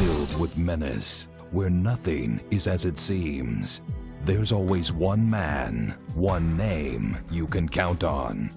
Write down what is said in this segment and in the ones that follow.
filled with menace, where nothing is as it seems. There's always one man, one name you can count on.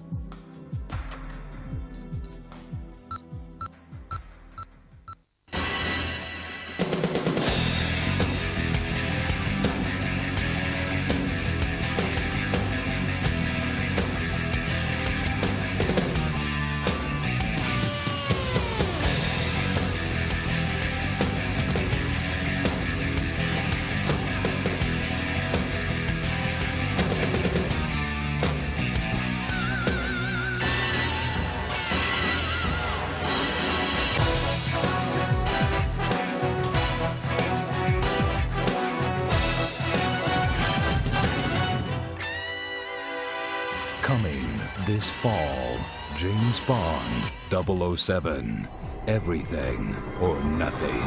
Coming this fall, James Bond 007. Everything or nothing.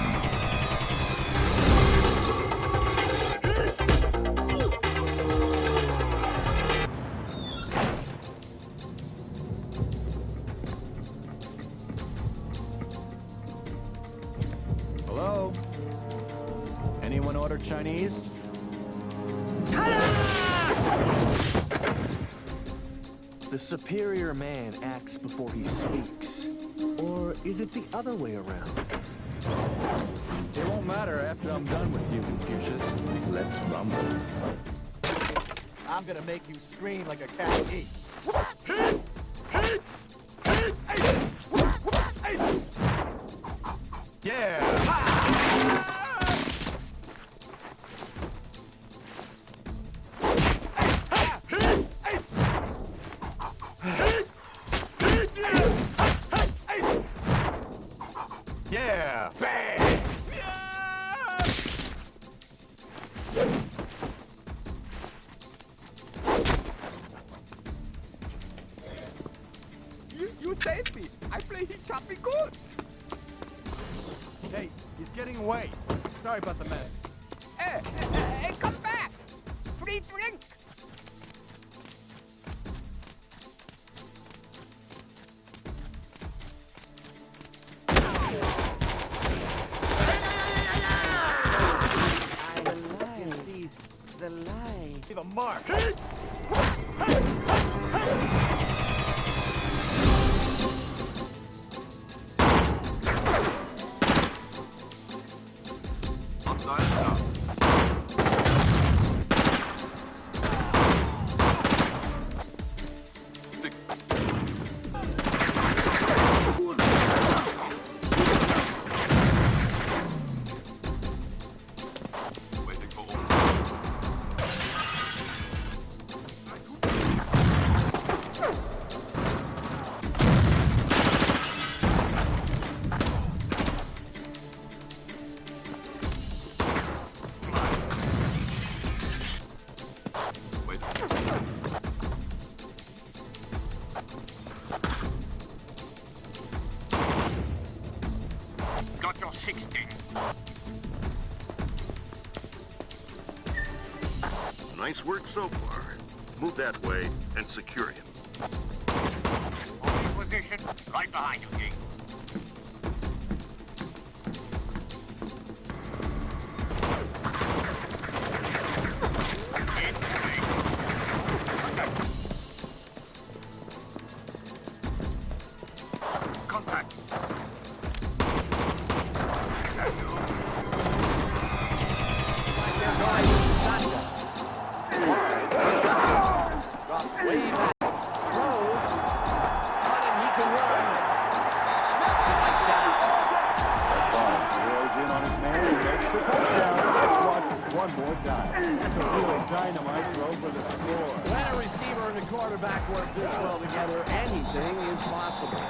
Hello? Anyone order Chinese? The superior man acts before he speaks. Or is it the other way around? It won't matter after I'm done with you, Confucius. Let's rumble. I'm gonna make you scream like a cat eat. Yeah! Yeah! Bang! You saved me. I play he choppy good. Hey, he's getting away. Sorry about the mess. Hey, come back. Free drink. The mark. Got your 60. Nice work so far. Move that way and secure him. Holding position, right behind you, King. Contact. One more time. That's a really dynamite throw for the score. When a receiver and a quarterback work this well together, anything is possible.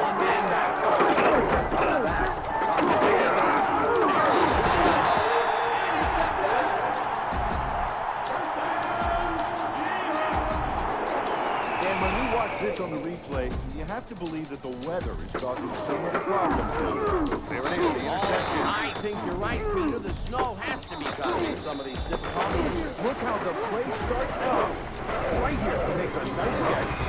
One man back. And when you watch this on the replay, you have to believe that the weather is causing so much problem. There it is, the interception. I think you're right, Peter. The snow has to be causing some of these difficulties. Look how the play starts out right right here. Make a nice catch.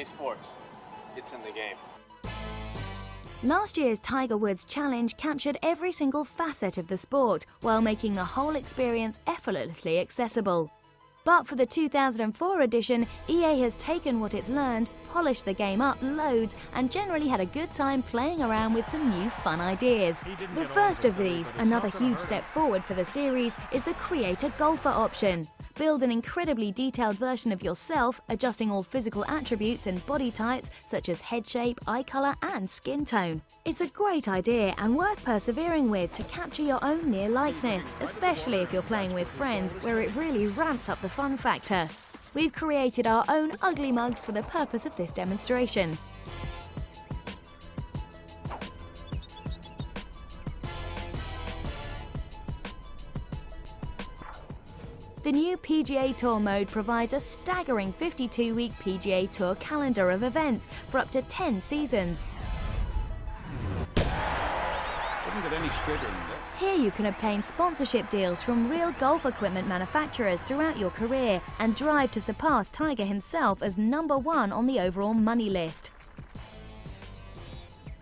sports. It's in the game. Last year's Tiger Woods Challenge captured every single facet of the sport while making the whole experience effortlessly accessible. But for the 2004 edition, EA has taken what it's learned, polished the game up loads, and generally had a good time playing around with some new fun ideas. The first of these, another huge step forward for the series, is the Create a Golfer option. Build an incredibly detailed version of yourself, adjusting all physical attributes and body types such as head shape, eye colour and skin tone. It's a great idea and worth persevering with to capture your own near likeness, especially if you're playing with friends, where it really ramps up the fun factor. We've created our own ugly mugs for the purpose of this demonstration. The new PGA Tour mode provides a staggering 52-week PGA Tour calendar of events for up to 10 seasons. Couldn't get any straighter than this. Here you can obtain sponsorship deals from real golf equipment manufacturers throughout your career and drive to surpass Tiger himself as #1 on the overall money list.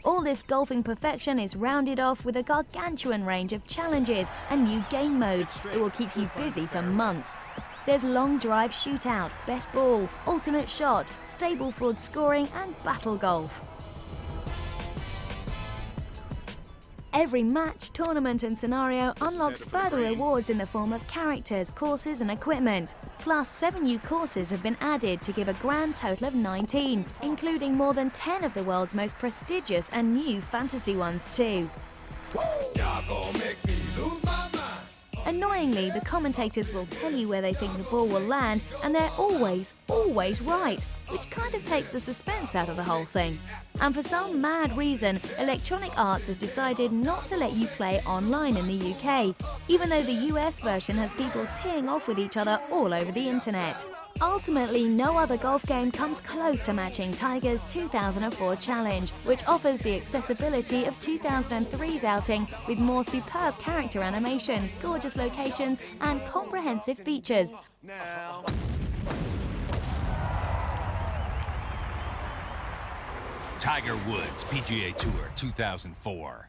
All this golfing perfection is rounded off with a gargantuan range of challenges and new game modes that will keep you busy for months. There's long drive shootout, best ball, alternate shot, Stableford scoring and battle golf. Every match, tournament and scenario unlocks further rewards in the form of characters, courses and equipment. Plus, 7 new courses have been added to give a grand total of 19, including more than 10 of the world's most prestigious and new fantasy ones too. Annoyingly, the commentators will tell you where they think the ball will land, and they're always right, which kind of takes the suspense out of the whole thing. And for some mad reason, Electronic Arts has decided not to let you play online in the UK, even though the US version has people teeing off with each other all over the internet. Ultimately, no other golf game comes close to matching Tiger's 2004 Challenge, which offers the accessibility of 2003's outing with more superb character animation, gorgeous locations and comprehensive features. Tiger Woods PGA Tour 2004.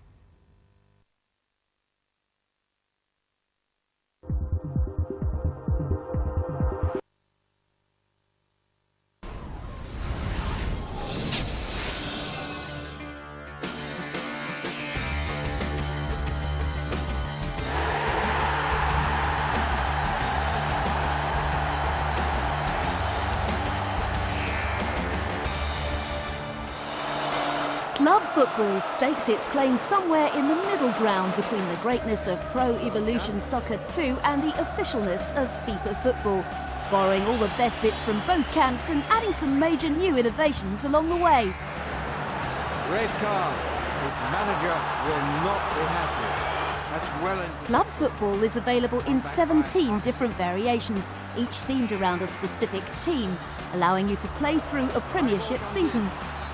Club football stakes its claim somewhere in the middle ground between the greatness of Pro Evolution Soccer 2 and the officialness of FIFA football, borrowing all the best bits from both camps and adding some major new innovations along the way. Red card. His manager will not be happy. That's well into... Club football is available in 17 different variations, each themed around a specific team, allowing you to play through a Premiership season.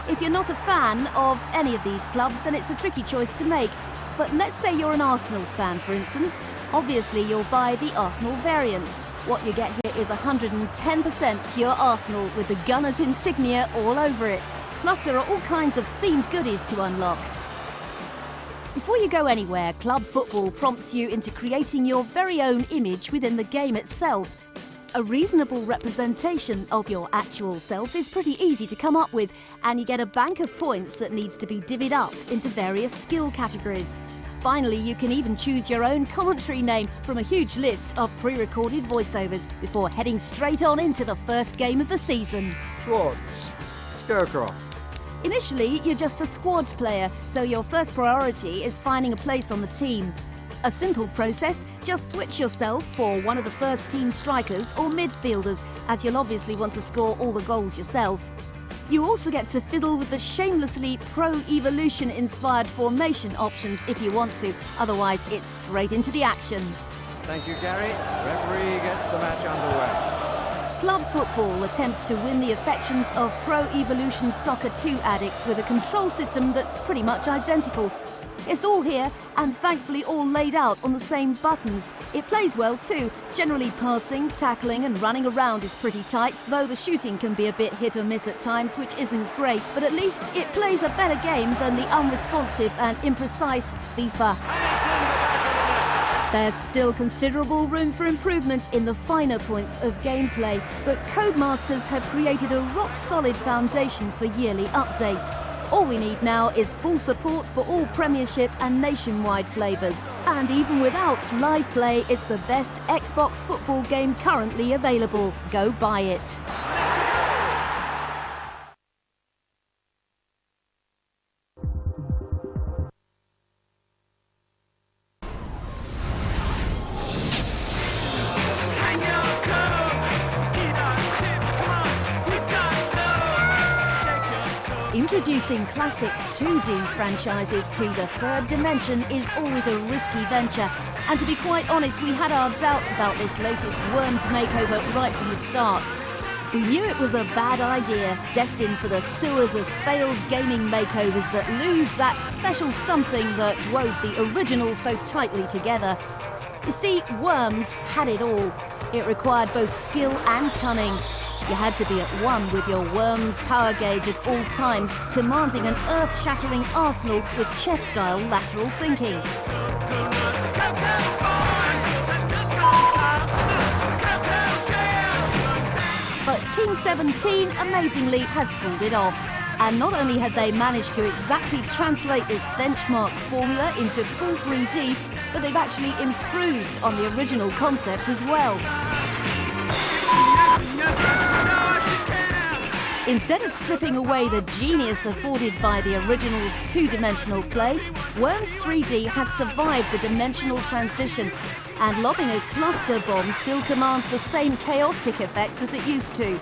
If you're not a fan of any of these clubs, then it's a tricky choice to make. But let's say you're an Arsenal fan, for instance. Obviously, you'll buy the Arsenal variant. What you get here is 110% pure Arsenal with the Gunners insignia all over it. Plus, there are all kinds of themed goodies to unlock. Before you go anywhere, club football prompts you into creating your very own image within the game itself. A reasonable representation of your actual self is pretty easy to come up with, and you get a bank of points that needs to be divvied up into various skill categories. Finally, you can even choose your own commentary name from a huge list of pre-recorded voiceovers before heading straight on into the first game of the season. Schwartz. Sturcroft. Initially, you're just a squad player, so your first priority is finding a place on the team. A simple process, just switch yourself for one of the first team strikers or midfielders, as you'll obviously want to score all the goals yourself. You also get to fiddle with the shamelessly Pro Evolution inspired formation options if you want to, otherwise it's straight into the action. Thank you, Gary. Referee gets the match underway. Club football attempts to win the affections of Pro Evolution Soccer 2 addicts with a control system that's pretty much identical. It's all here and thankfully all laid out on the same buttons. It plays well too. Generally passing, tackling and running around is pretty tight, though the shooting can be a bit hit or miss at times, which isn't great, but at least it plays a better game than the unresponsive and imprecise FIFA. There's still considerable room for improvement in the finer points of gameplay, but Codemasters have created a rock-solid foundation for yearly updates. All we need now is full support for all Premiership and nationwide flavours. And even without live play, it's the best Xbox football game currently available. Go buy it. Introducing classic 2D franchises to the third dimension is always a risky venture, and to be quite honest, we had our doubts about this latest Worms makeover right from the start. We knew it was a bad idea, destined for the sewers of failed gaming makeovers that lose that special something that wove the original so tightly together. You see, Worms had it all. It required both skill and cunning. You had to be at one with your Worms power gauge at all times, commanding an earth-shattering arsenal with chess-style lateral thinking. But Team 17, amazingly, has pulled it off. And not only had they managed to exactly translate this benchmark formula into full 3D, but they've actually improved on the original concept as well. Instead of stripping away the genius afforded by the original's two-dimensional play, Worms 3D has survived the dimensional transition, and lobbing a cluster bomb still commands the same chaotic effects as it used to.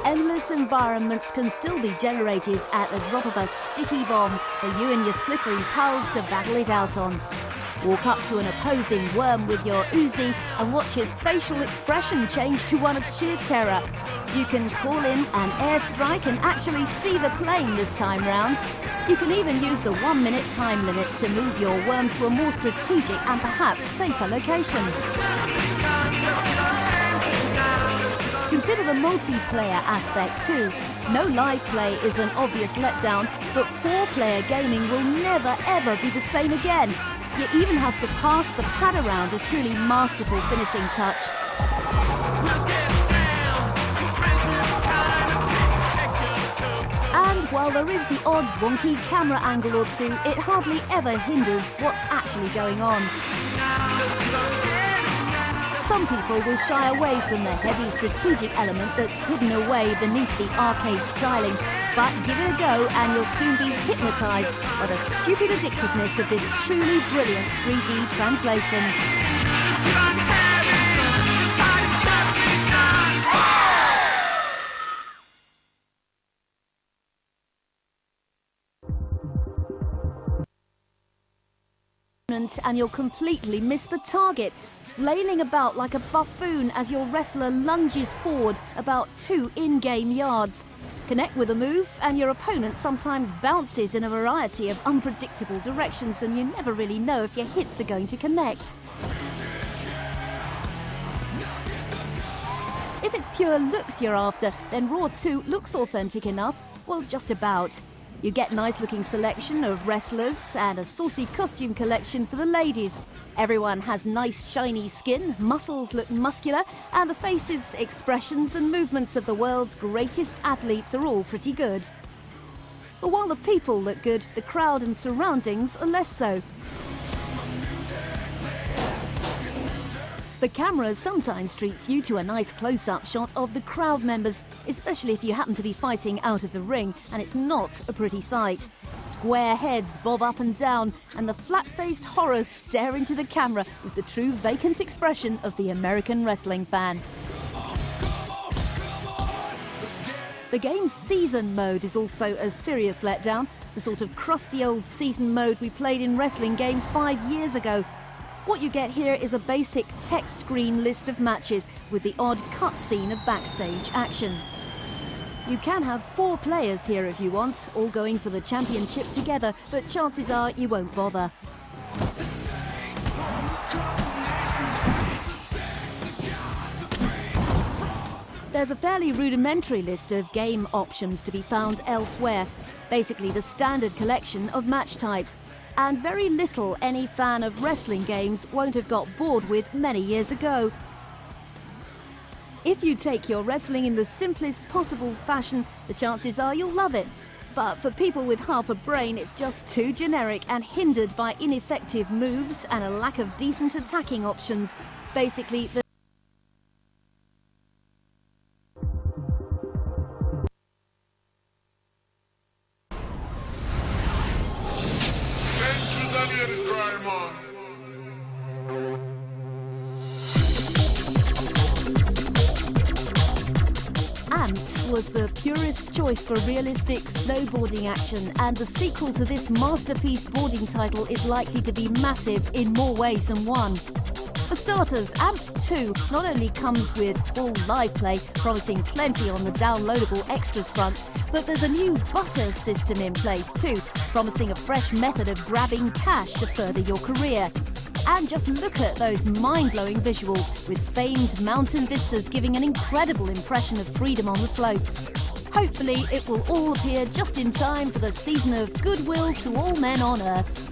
Endless environments can still be generated at the drop of a sticky bomb for you and your slippery pals to battle it out on. Walk up to an opposing worm with your Uzi and watch his facial expression change to one of sheer terror. You can call in an airstrike and actually see the plane this time round. You can even use the 1-minute time limit to move your worm to a more strategic and perhaps safer location. Consider the multiplayer aspect too. No live play is an obvious letdown, but 4-player gaming will never ever be the same again. You even have to pass the pad around, a truly masterful finishing touch. And while there is the odd wonky camera angle or two, it hardly ever hinders what's actually going on. Some people will shy away from the heavy strategic element that's hidden away beneath the arcade styling, but give it a go and you'll soon be hypnotised by the stupid addictiveness of this truly brilliant 3D translation. And you'll completely miss the target, flailing about like a buffoon as your wrestler lunges forward about 2 in-game yards. Connect with a move and your opponent sometimes bounces in a variety of unpredictable directions and you never really know if your hits are going to connect. If it's pure looks you're after, then Raw 2 looks authentic enough. Well, just about. You get nice-looking selection of wrestlers and a saucy costume collection for the ladies. Everyone has nice shiny skin, muscles look muscular, and the faces, expressions and movements of the world's greatest athletes are all pretty good. But while the people look good, the crowd and surroundings are less so. The camera sometimes treats you to a nice close-up shot of the crowd members, especially if you happen to be fighting out of the ring, and it's not a pretty sight. Square heads bob up and down, and the flat-faced horrors stare into the camera with the true vacant expression of the American wrestling fan. The game's season mode is also a serious letdown, the sort of crusty old season mode we played in wrestling games 5 years ago. What you get here is a basic text screen list of matches with the odd cutscene of backstage action. You can have 4 players here if you want, all going for the championship together, but chances are you won't bother. There's a fairly rudimentary list of game options to be found elsewhere, basically the standard collection of match types, and very little any fan of wrestling games won't have got bored with many years ago. If you take your wrestling in the simplest possible fashion, the chances are you'll love it. But for people with half a brain, it's just too generic and hindered by ineffective moves and a lack of decent attacking options. Basically, the Ants was the purest choice for realistic snowboarding action, and the sequel to this masterpiece boarding title is likely to be massive in more ways than one. For starters, Ant 2 not only comes with full live play, promising plenty on the downloadable extras front, but there's a new butter system in place too, promising a fresh method of grabbing cash to further your career. And just look at those mind-blowing visuals, with famed mountain vistas giving an incredible impression of freedom on the slopes. Hopefully it will all appear just in time for the season of goodwill to all men on Earth.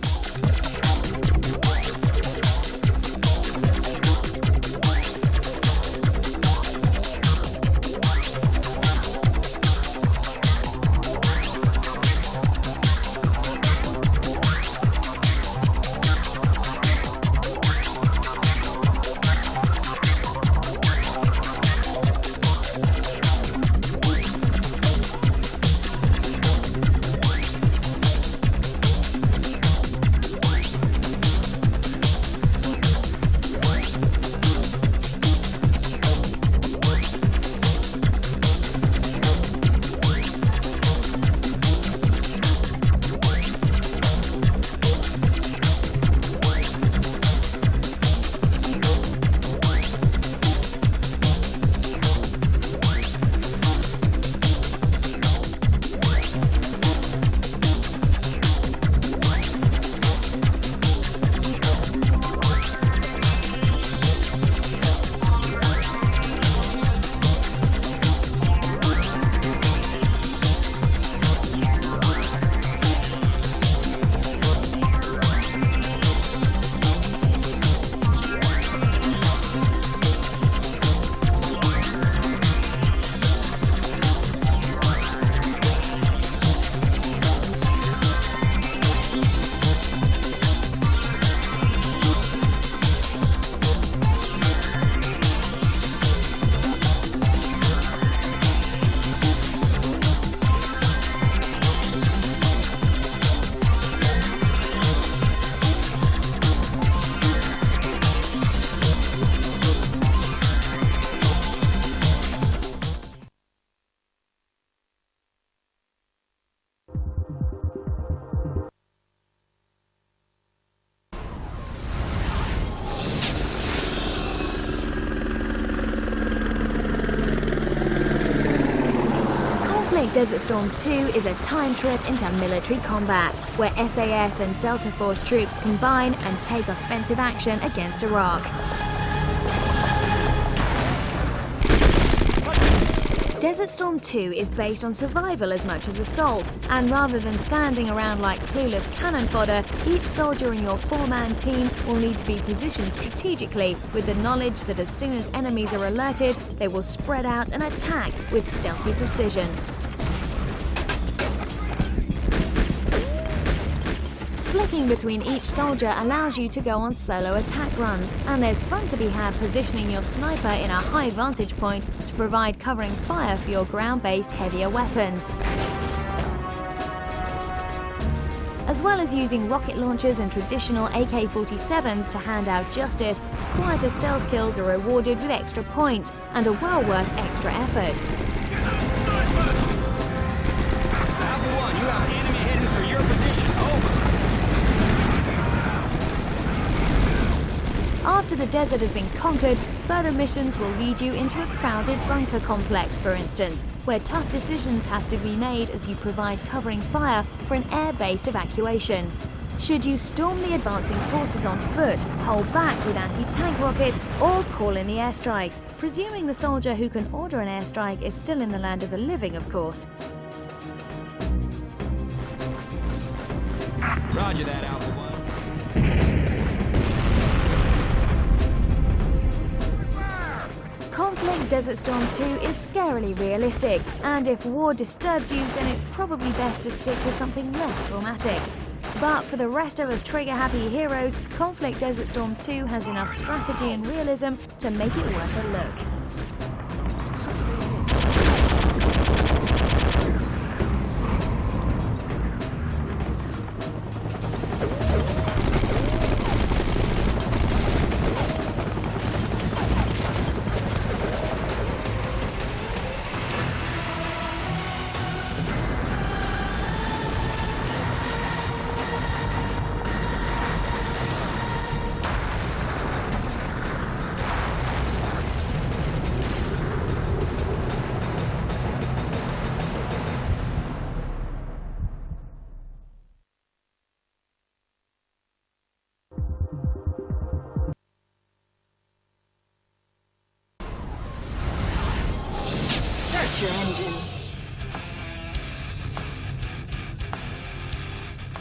Desert Storm 2 is a time trip into military combat, where SAS and Delta Force troops combine and take offensive action against Iraq. Desert Storm 2 is based on survival as much as assault, and rather than standing around like clueless cannon fodder, each soldier in your 4-man team will need to be positioned strategically, with the knowledge that as soon as enemies are alerted, they will spread out and attack with stealthy precision. Flicking between each soldier allows you to go on solo attack runs, and there's fun to be had positioning your sniper in a high vantage point to provide covering fire for your ground-based heavier weapons. As well as using rocket launchers and traditional AK-47s to hand out justice, quieter stealth kills are rewarded with extra points and are well worth extra effort. Alpha 1, you have enemy heading for your position. Over. After the desert has been conquered, Further missions will lead you into a crowded bunker complex, for instance, where tough decisions have to be made as you provide covering fire for an air-based evacuation. Should you storm the advancing forces on foot, hold back with anti-tank rockets, or call in the airstrikes, presuming the soldier who can order an airstrike is still in the land of the living, of course. Roger that, Alpha 1. Conflict Desert Storm 2 is scarily realistic, and if war disturbs you, then it's probably best to stick with something less dramatic. But for the rest of us trigger-happy heroes, Conflict Desert Storm 2 has enough strategy and realism to make it worth a look. Your engine.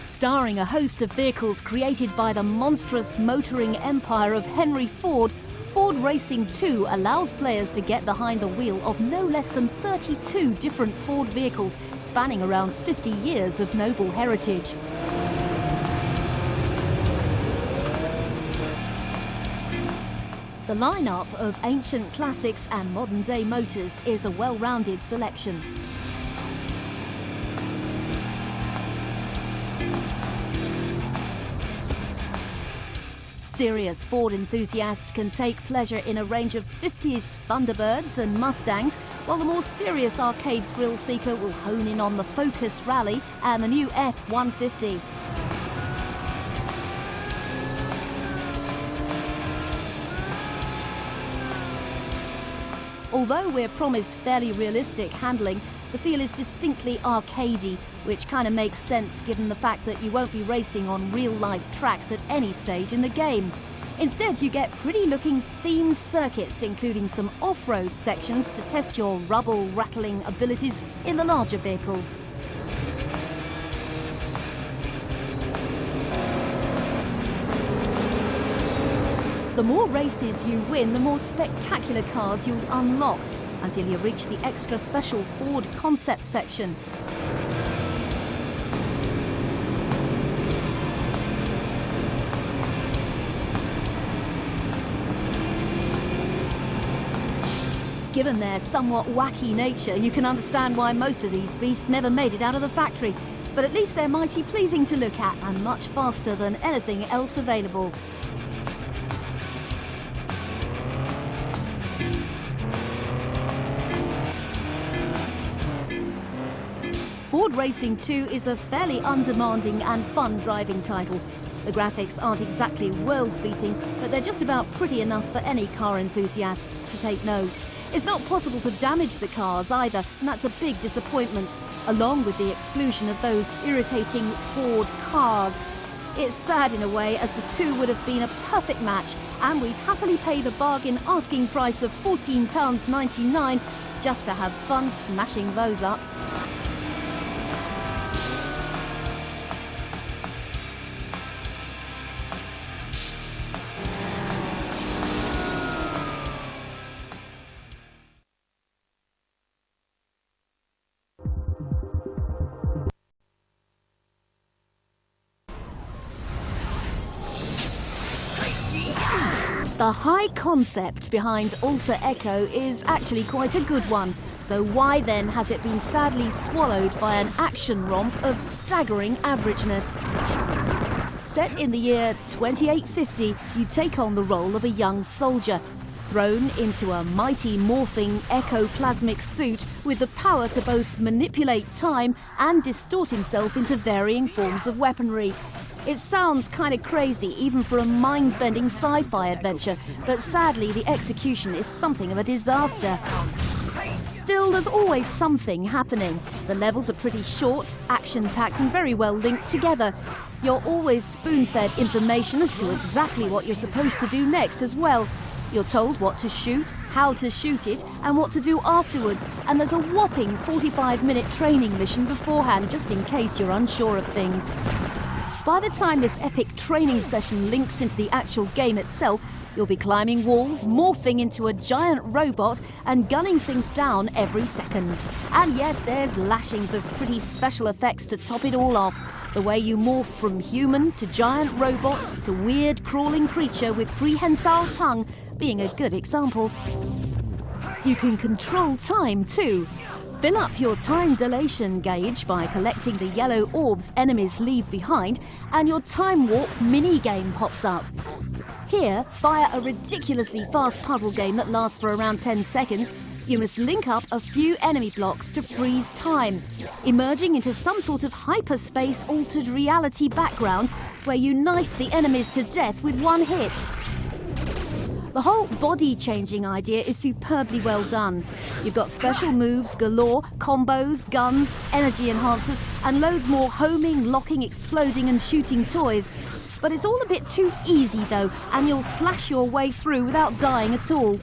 Starring a host of vehicles created by the monstrous motoring empire of Henry Ford, Ford Racing 2 allows players to get behind the wheel of no less than 32 different Ford vehicles spanning around 50 years of noble heritage. The lineup of ancient classics and modern-day motors is a well-rounded selection. Serious Ford enthusiasts can take pleasure in a range of 50s Thunderbirds and Mustangs, while the more serious arcade thrill seeker will hone in on the Focus Rally and the new F-150. Although we're promised fairly realistic handling, the feel is distinctly arcadey, which kind of makes sense given the fact that you won't be racing on real-life tracks at any stage in the game. Instead, you get pretty-looking themed circuits, including some off-road sections to test your rubble-rattling abilities in the larger vehicles. The more races you win, the more spectacular cars you'll unlock, until you reach the extra special Ford concept section. Given their somewhat wacky nature, you can understand why most of these beasts never made it out of the factory. But at least they're mighty pleasing to look at and much faster than anything else available. Ford Racing 2 is a fairly undemanding and fun driving title. The graphics aren't exactly world-beating, but they're just about pretty enough for any car enthusiast to take note. It's not possible to damage the cars either, and that's a big disappointment, along with the exclusion of those irritating Ford cars. It's sad in a way, as the two would have been a perfect match, and we'd happily pay the bargain asking price of £14.99 just to have fun smashing those up. The high concept behind Alter Echo is actually quite a good one, so why then has it been sadly swallowed by an action romp of staggering averageness? Set in the year 2850, you take on the role of a young soldier. thrown into a mighty morphing ectoplasmic suit with the power to both manipulate time and distort himself into varying forms of weaponry. It sounds kind of crazy even for a mind-bending sci-fi adventure, but sadly the execution is something of a disaster. Still, there's always something happening. The levels are pretty short, action-packed and very well linked together. You're always spoon-fed information as to exactly what you're supposed to do next as well. You're told what to shoot, how to shoot it, and what to do afterwards, and there's a whopping 45-minute training mission beforehand just in case you're unsure of things. By the time this epic training session links into the actual game itself, you'll be climbing walls, morphing into a giant robot, and gunning things down every second. And yes, there's lashings of pretty special effects to top it all off. The way you morph from human to giant robot to weird crawling creature with prehensile tongue being a good example. You can control time too. Fill up your time dilation gauge by collecting the yellow orbs enemies leave behind, and your time warp mini-game pops up. Here, via a ridiculously fast puzzle game that lasts for around 10 seconds, you must link up a few enemy blocks to freeze time, emerging into some sort of hyperspace-altered reality background where you knife the enemies to death with one hit. The whole body-changing idea is superbly well done. You've got special moves galore, combos, guns, energy enhancers, and loads more homing, locking, exploding and shooting toys. But it's all a bit too easy though, and you'll slash your way through without dying at all.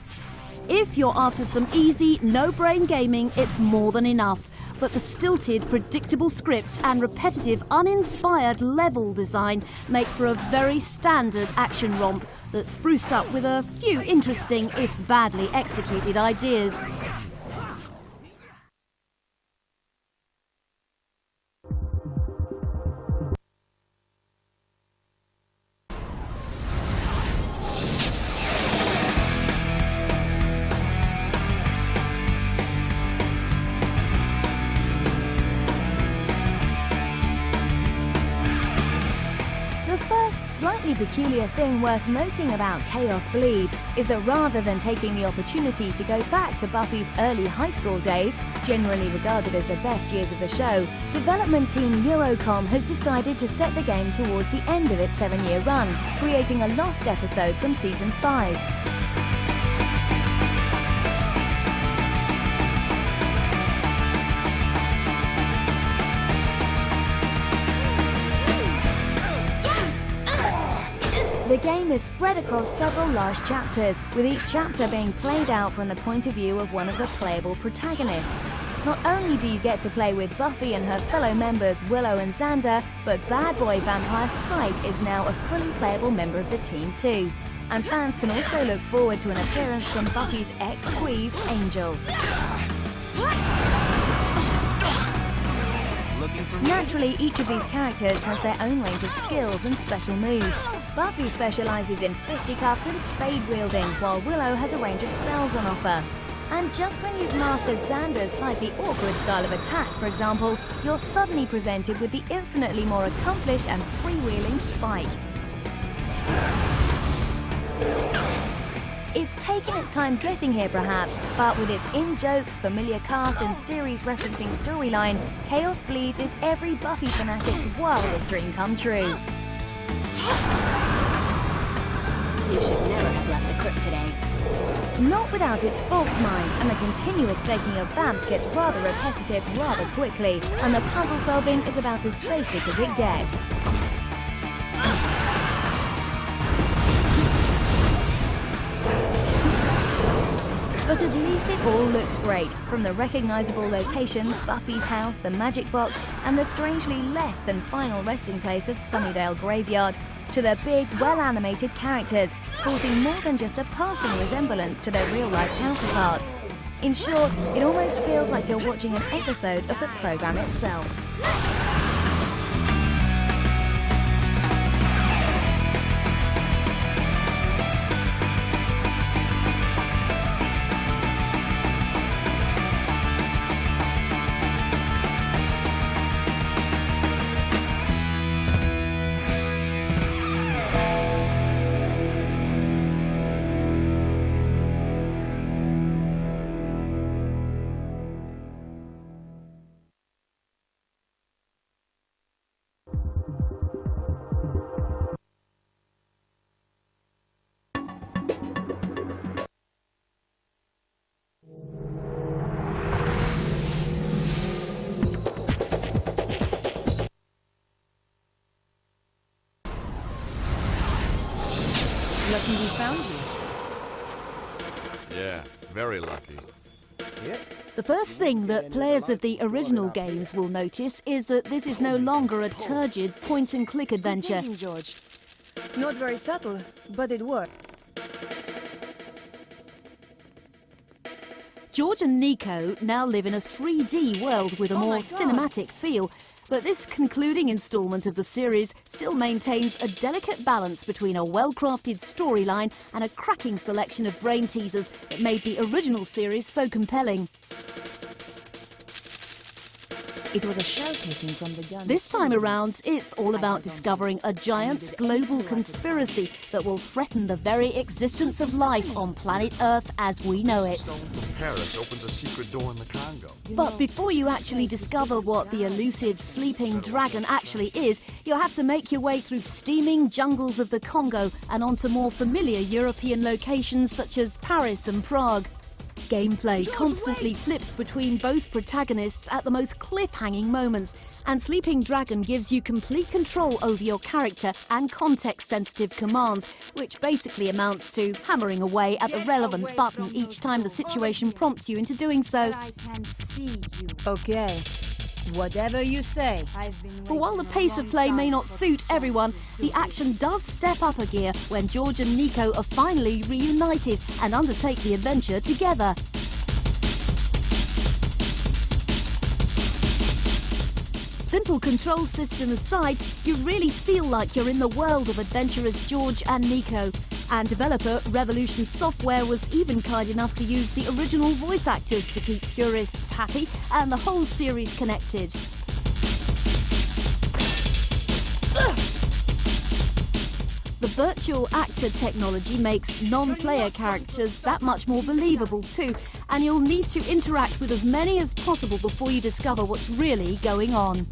If you're after some easy, no-brain gaming, it's more than enough. But the stilted, predictable script and repetitive, uninspired level design make for a very standard action romp that's spruced up with a few interesting, if badly executed, ideas. Slightly peculiar thing worth noting about Chaos Bleeds is that rather than taking the opportunity to go back to Buffy's early high school days, generally regarded as the best years of the show, development team Eurocom has decided to set the game towards the end of its 7-year run, creating a lost episode from Season 5. The game is spread across several large chapters, with each chapter being played out from the point of view of one of the playable protagonists. Not only do you get to play with Buffy and her fellow members Willow and Xander, but bad boy vampire Spike is now a fully playable member of the team too. And fans can also look forward to an appearance from Buffy's ex-squeeze, Angel. Naturally, each of these characters has their own range of skills and special moves. Buffy specialises in fisticuffs and spade wielding, while Willow has a range of spells on offer. And just when you've mastered Xander's slightly awkward style of attack, for example, you're suddenly presented with the infinitely more accomplished and freewheeling Spike. It's taken its time getting here perhaps, but with its in-jokes, familiar cast and series-referencing storyline, Chaos Bleeds is every Buffy fanatic's wildest dream come true. You should never have left the crypt today. Not without its faults, mind, and the continuous staking of vamps gets rather repetitive rather quickly, and the puzzle solving is about as basic as it gets. But at least it all looks great, from the recognisable locations, Buffy's house, the magic box, and the strangely less than final resting place of Sunnydale Graveyard, to the big, well-animated characters, sporting more than just a passing resemblance to their real-life counterparts. In short, it almost feels like you're watching an episode of the programme itself. lucky we found you. Yeah, very lucky. The first thing that players of the original games will notice is that this is no longer a turgid point-and-click adventure. Good thinking, George. Not very subtle, but it worked. George and Nico now live in a 3D world with a more cinematic feel, but this concluding instalment of the series still maintains a delicate balance between a well-crafted storyline and a cracking selection of brain teasers that made the original series so compelling. It was a shell casing from the gun. This time around, it's all about discovering a giant global conspiracy that will threaten the very existence of life on planet Earth as we know it. Paris opens a secret door in the Congo. But before you actually discover what the elusive sleeping dragon actually is, you'll have to make your way through steaming jungles of the Congo and onto more familiar European locations such as Paris and Prague. Gameplay constantly flips between both protagonists at the most cliff-hanging moments, and Sleeping Dragon gives you complete control over your character and context-sensitive commands, which basically amounts to hammering away at the relevant button each time the situation prompts you into doing so. I can see you. Okay. Whatever you say. But while the pace of play may not suit everyone, the action does step up a gear when George and Nico are finally reunited and undertake the adventure together. Simple control system aside, you really feel like you're in the world of adventurers George and Nico. And developer Revolution Software was even kind enough to use the original voice actors to keep purists happy and the whole series connected. The virtual actor technology makes non-player characters that much more believable too, and you'll need to interact with as many as possible before you discover what's really going on.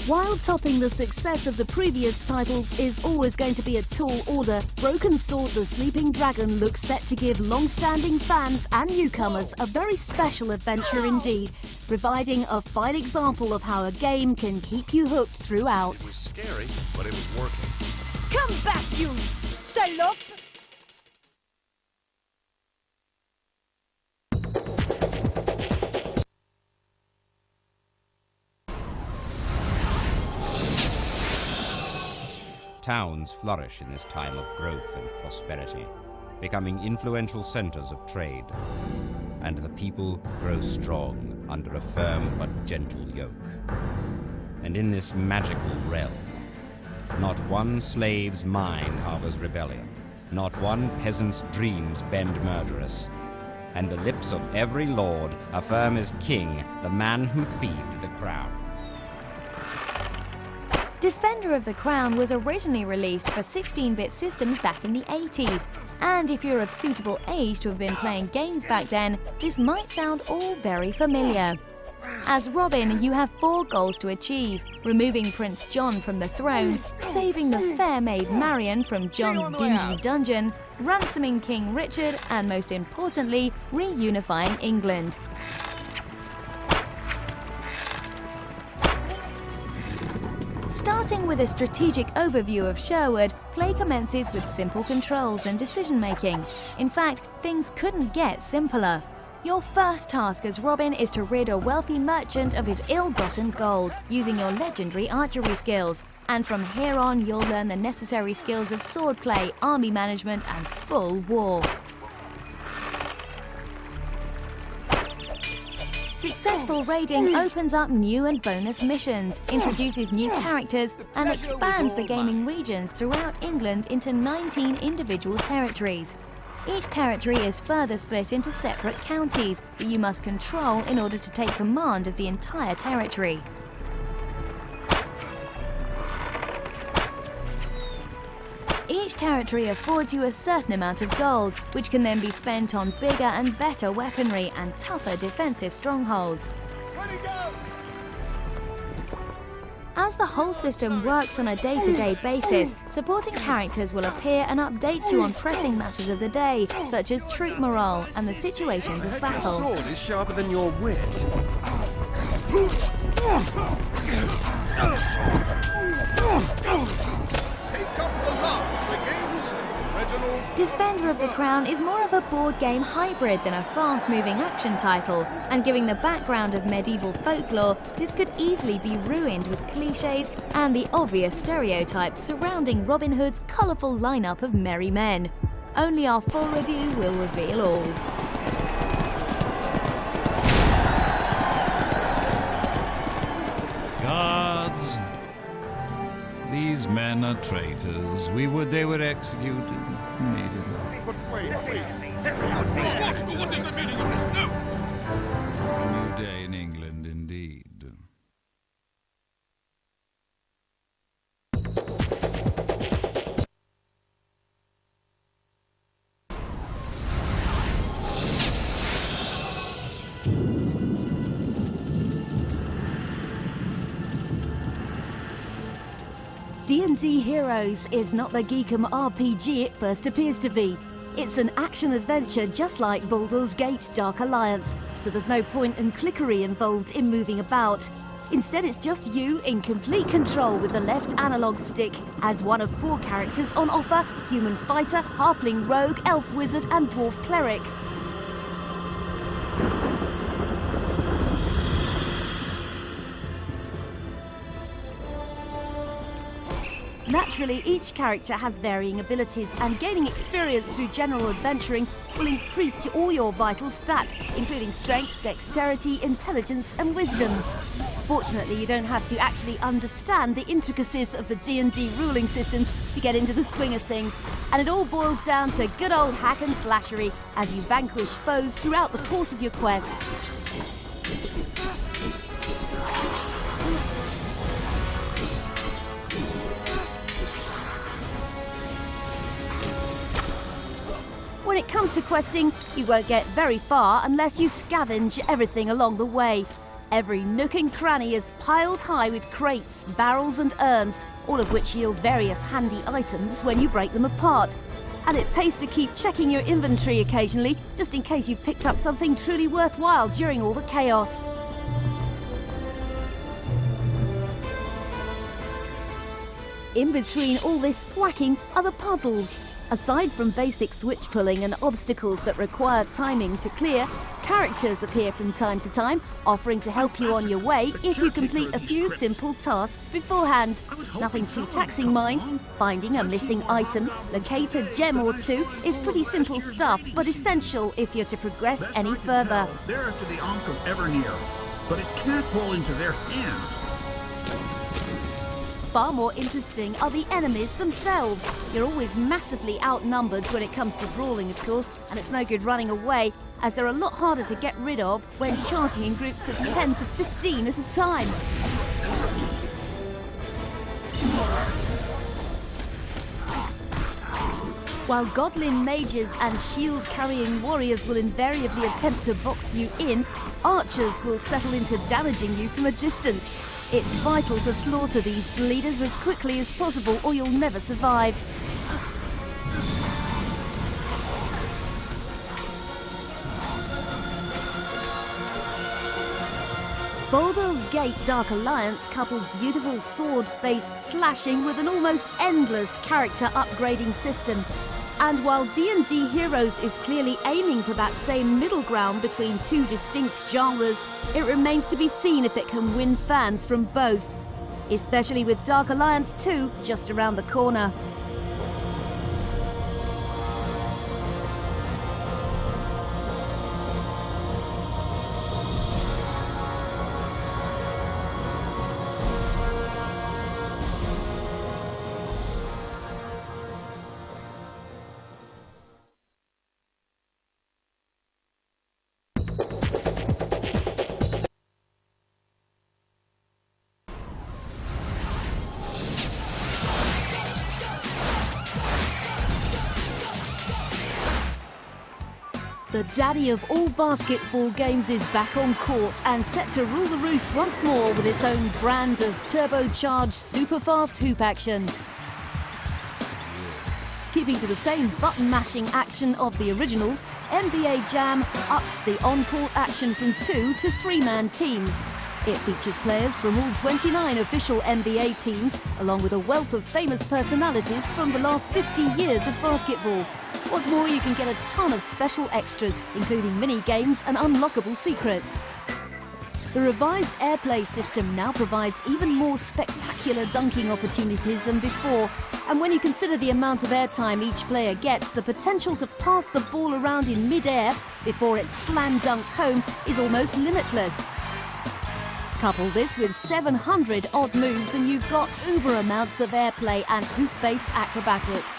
While topping the success of the previous titles is always going to be a tall order, Broken Sword the Sleeping Dragon looks set to give long-standing fans and newcomers a very special adventure indeed, providing a fine example of how a game can keep you hooked throughout. It was scary, but it was working. Come back, you salope! Towns flourish in this time of growth and prosperity, becoming influential centers of trade, and the people grow strong under a firm but gentle yoke. And in this magical realm, not one slave's mind harbors rebellion, not one peasant's dreams bend murderous, and the lips of every lord affirm as king the man who thieved the crown. Defender of the Crown was originally released for 16-bit systems back in the 80s, and if you're of suitable age to have been playing games back then, this might sound all very familiar. As Robin, you have 4 goals to achieve: removing Prince John from the throne, saving the fair maid Marion from John's dingy dungeon, ransoming King Richard, and most importantly, reunifying England. Starting with a strategic overview of Sherwood, play commences with simple controls and decision-making. In fact, things couldn't get simpler. Your first task as Robin is to rid a wealthy merchant of his ill-gotten gold, using your legendary archery skills. And from here on, you'll learn the necessary skills of swordplay, army management, and full war. Successful raiding opens up new and bonus missions, introduces new characters, and expands the gaming regions throughout England into 19 individual territories. Each territory is further split into separate counties that you must control in order to take command of the entire territory. Each territory affords you a certain amount of gold, which can then be spent on bigger and better weaponry and tougher defensive strongholds. As the whole system works on a day-to-day basis, supporting characters will appear and update you on pressing matters of the day, such as troop morale and the situations of battle. Your sword is sharper than your wit. Take up the lance against Reginald. Defender of the Crown is more of a board game hybrid than a fast-moving action title, and given the background of medieval folklore, this could easily be ruined with cliches and the obvious stereotypes surrounding Robin Hood's colourful lineup of merry men. Only our full review will reveal all. Guards, these men are traitors. We would they were executed immediately. But wait. What is the meaning of this? No! A new day in England, indeed. D&D Heroes is not the geekum RPG it first appears to be. It's an action-adventure just like Baldur's Gate Dark Alliance, so there's no point in clickery involved in moving about. Instead, it's just you in complete control with the left analog stick, as one of 4 characters on offer: human fighter, halfling rogue, elf wizard and dwarf cleric. Naturally, each character has varying abilities, and gaining experience through general adventuring will increase all your vital stats, including strength, dexterity, intelligence and wisdom. Fortunately, you don't have to actually understand the intricacies of the D&D ruling systems to get into the swing of things, and it all boils down to good old hack and slashery as you vanquish foes throughout the course of your quests. When it comes to questing, you won't get very far unless you scavenge everything along the way. Every nook and cranny is piled high with crates, barrels and urns, all of which yield various handy items when you break them apart. And it pays to keep checking your inventory occasionally, just in case you've picked up something truly worthwhile during all the chaos. In between all this thwacking are the puzzles. Aside from basic switch pulling and obstacles that require timing to clear, characters appear from time to time, offering to help you on your way if you complete a few simple tasks beforehand. Nothing too taxing, mind. Finding a missing item, locate a gem or two is pretty simple stuff, but essential if you're to progress any further. They're after the Ankh of Evernear, but it can't fall into their hands. Far more interesting are the enemies themselves. You're always massively outnumbered when it comes to brawling, of course, and it's no good running away, as they're a lot harder to get rid of when charging in groups of 10 to 15 at a time. While Godlin mages and shield-carrying warriors will invariably attempt to box you in, archers will settle into damaging you from a distance. It's vital to slaughter these bleeders as quickly as possible or you'll never survive. Baldur's Gate Dark Alliance coupled beautiful sword-based slashing with an almost endless character upgrading system. And while D&D Heroes is clearly aiming for that same middle ground between 2 distinct genres, it remains to be seen if it can win fans from both, especially with Dark Alliance 2 just around the corner. The daddy of all basketball games is back on court and set to rule the roost once more with its own brand of turbocharged super-fast hoop action. Keeping to the same button-mashing action of the originals, NBA Jam ups the on-court action from 2 to 3-man teams. It features players from all 29 official NBA teams, along with a wealth of famous personalities from the last 50 years of basketball. What's more, you can get a ton of special extras, including mini-games and unlockable secrets. The revised airplay system now provides even more spectacular dunking opportunities than before, and when you consider the amount of airtime each player gets, the potential to pass the ball around in mid-air before it's slam-dunked home is almost limitless. Couple this with 700 odd moves and you've got uber amounts of airplay and hoop-based acrobatics.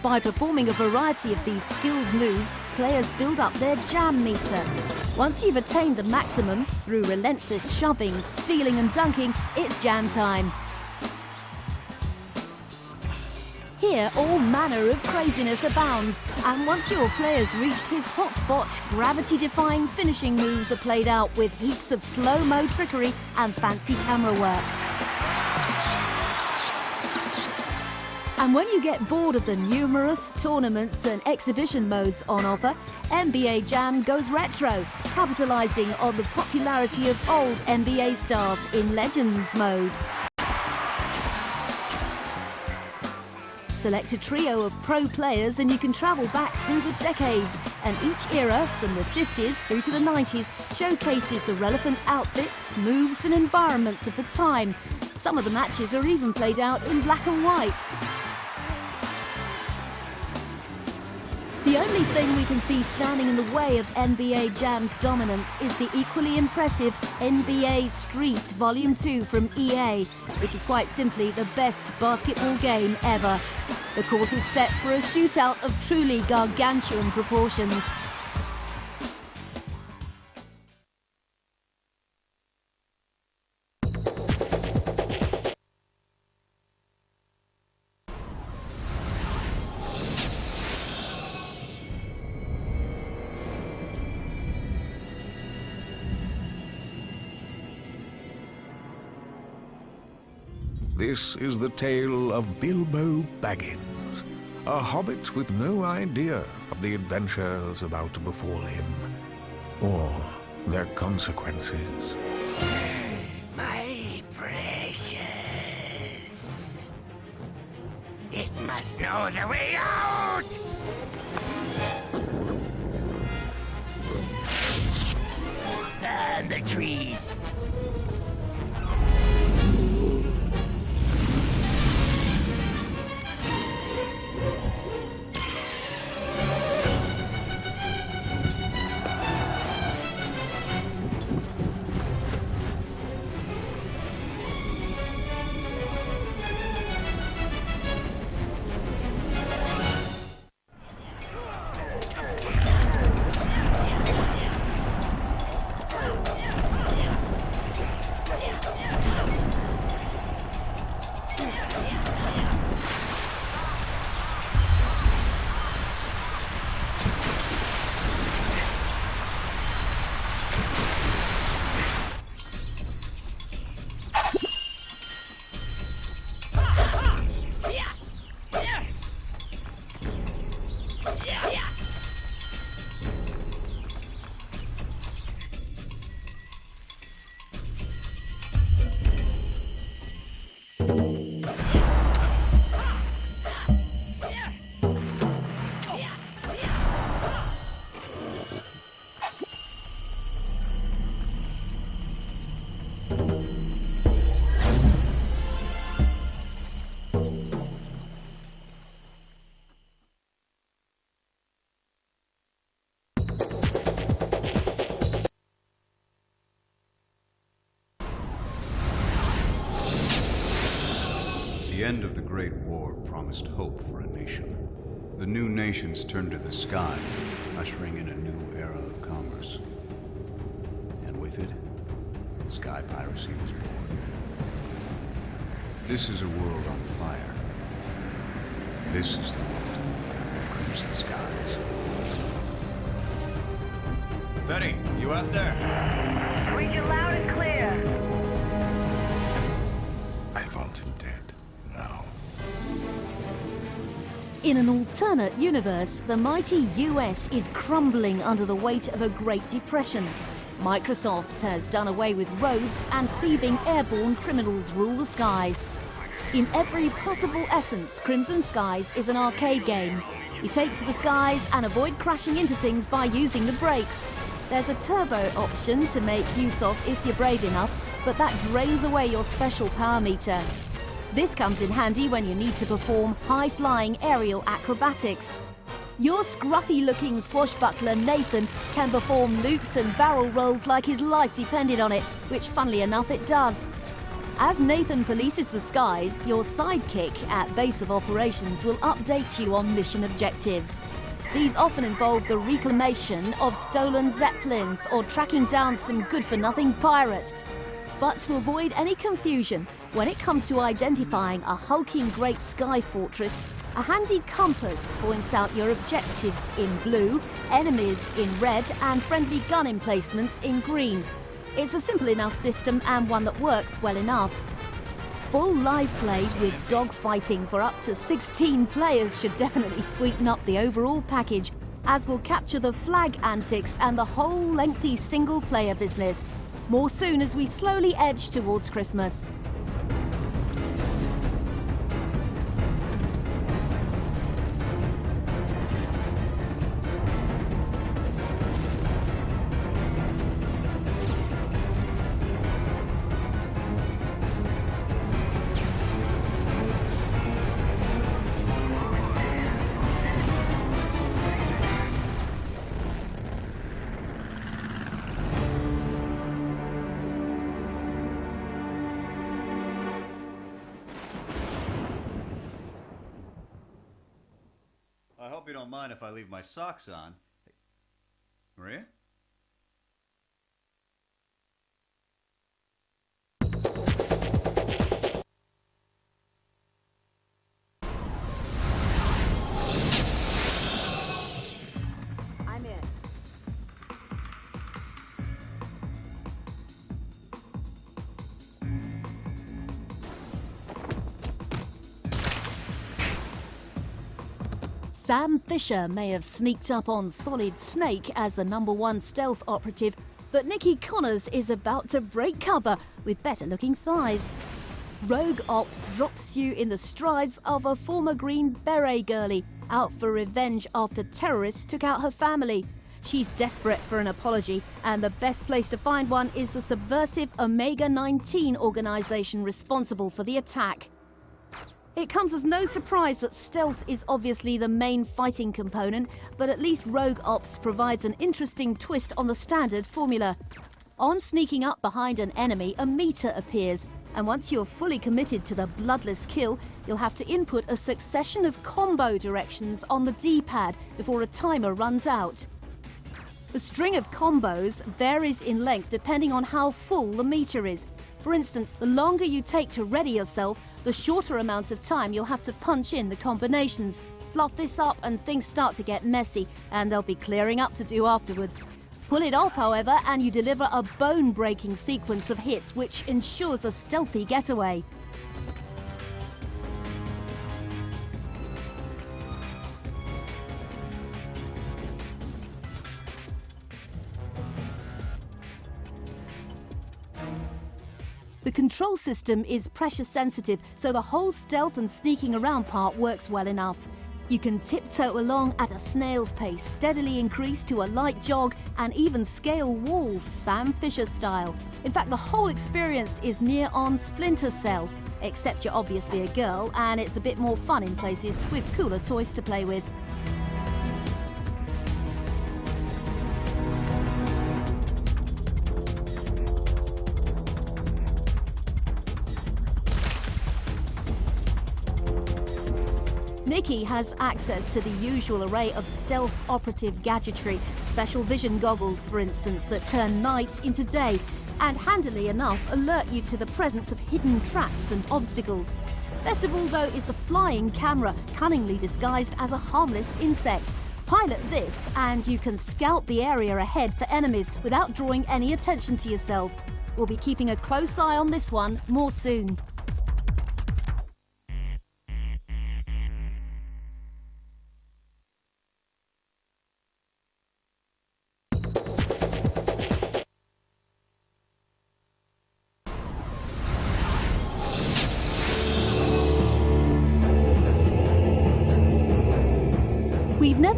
By performing a variety of these skilled moves, players build up their jam meter. Once you've attained the maximum, through relentless shoving, stealing and dunking, it's jam time. Here, all manner of craziness abounds, and once your player's reached his hotspot, gravity-defying finishing moves are played out with heaps of slow-mo trickery and fancy camera work. And when you get bored of the numerous tournaments and exhibition modes on offer, NBA Jam goes retro, capitalising on the popularity of old NBA stars in Legends mode. Select a trio of pro players and you can travel back through the decades, and each era, from the 50s through to the 90s, showcases the relevant outfits, moves and environments of the time. Some of the matches are even played out in black and white. The only thing we can see standing in the way of NBA Jam's dominance is the equally impressive NBA Street Volume 2 from EA, which is quite simply the best basketball game ever. The court is set for a shootout of truly gargantuan proportions. This is the tale of Bilbo Baggins, a hobbit with no idea of the adventures about to befall him, or their consequences. My precious! It must know the way out! Burn the trees! The end of the Great War promised hope for a nation. The new nations turned to the sky, ushering in a new era of commerce. And with it, sky piracy was born. This is a world on fire. This is the world of crimson skies. Betty, you out there? Read you loud and clear. I want him dead. Now. In an alternate universe, the mighty US is crumbling under the weight of a Great Depression. Microsoft has done away with roads and thieving airborne criminals rule the skies. In every possible essence, Crimson Skies is an arcade game. You take to the skies and avoid crashing into things by using the brakes. There's a turbo option to make use of if you're brave enough, but that drains away your special power meter. This comes in handy when you need to perform high-flying aerial acrobatics. Your scruffy-looking swashbuckler Nathan can perform loops and barrel rolls like his life depended on it, which funnily enough it does. As Nathan polices the skies, your sidekick at Base of Operations will update you on mission objectives. These often involve the reclamation of stolen zeppelins or tracking down some good-for-nothing pirate. But to avoid any confusion, when it comes to identifying a hulking great sky fortress, a handy compass points out your objectives in blue, enemies in red, and friendly gun emplacements in green. It's a simple enough system and one that works well enough. Full live play with dogfighting for up to 16 players should definitely sweeten up the overall package, as will capture the flag antics and the whole lengthy single-player business. More soon as we slowly edge towards Christmas. I hope you don't mind if I leave my socks on. Maria? I'm in. Sam Fisher may have sneaked up on Solid Snake as the #1 stealth operative, but Nikki Connors is about to break cover with better-looking thighs. Rogue Ops drops you in the strides of a former Green Beret girlie out for revenge after terrorists took out her family. She's desperate for an apology, and the best place to find one is the subversive Omega 19 organisation responsible for the attack. It comes as no surprise that stealth is obviously the main fighting component, but at least Rogue Ops provides an interesting twist on the standard formula. On sneaking up behind an enemy, a meter appears, and once you're fully committed to the bloodless kill, you'll have to input a succession of combo directions on the D-pad before a timer runs out. The string of combos varies in length depending on how full the meter is. For instance, the longer you take to ready yourself, the shorter amount of time you'll have to punch in the combinations. Fluff this up and things start to get messy, and there'll be clearing up to do afterwards. Pull it off, however, and you deliver a bone-breaking sequence of hits which ensures a stealthy getaway. The control system is pressure sensitive, so the whole stealth and sneaking around part works well enough. You can tiptoe along at a snail's pace, steadily increase to a light jog, and even scale walls Sam Fisher style. In fact, the whole experience is near on Splinter Cell, except you're obviously a girl, and it's a bit more fun in places with cooler toys to play with. Nikki has access to the usual array of stealth operative gadgetry, special vision goggles, for instance, that turn night into day, and handily enough alert you to the presence of hidden traps and obstacles. Best of all, though, is the flying camera, cunningly disguised as a harmless insect. Pilot this, and you can scout the area ahead for enemies without drawing any attention to yourself. We'll be keeping a close eye on this one more soon.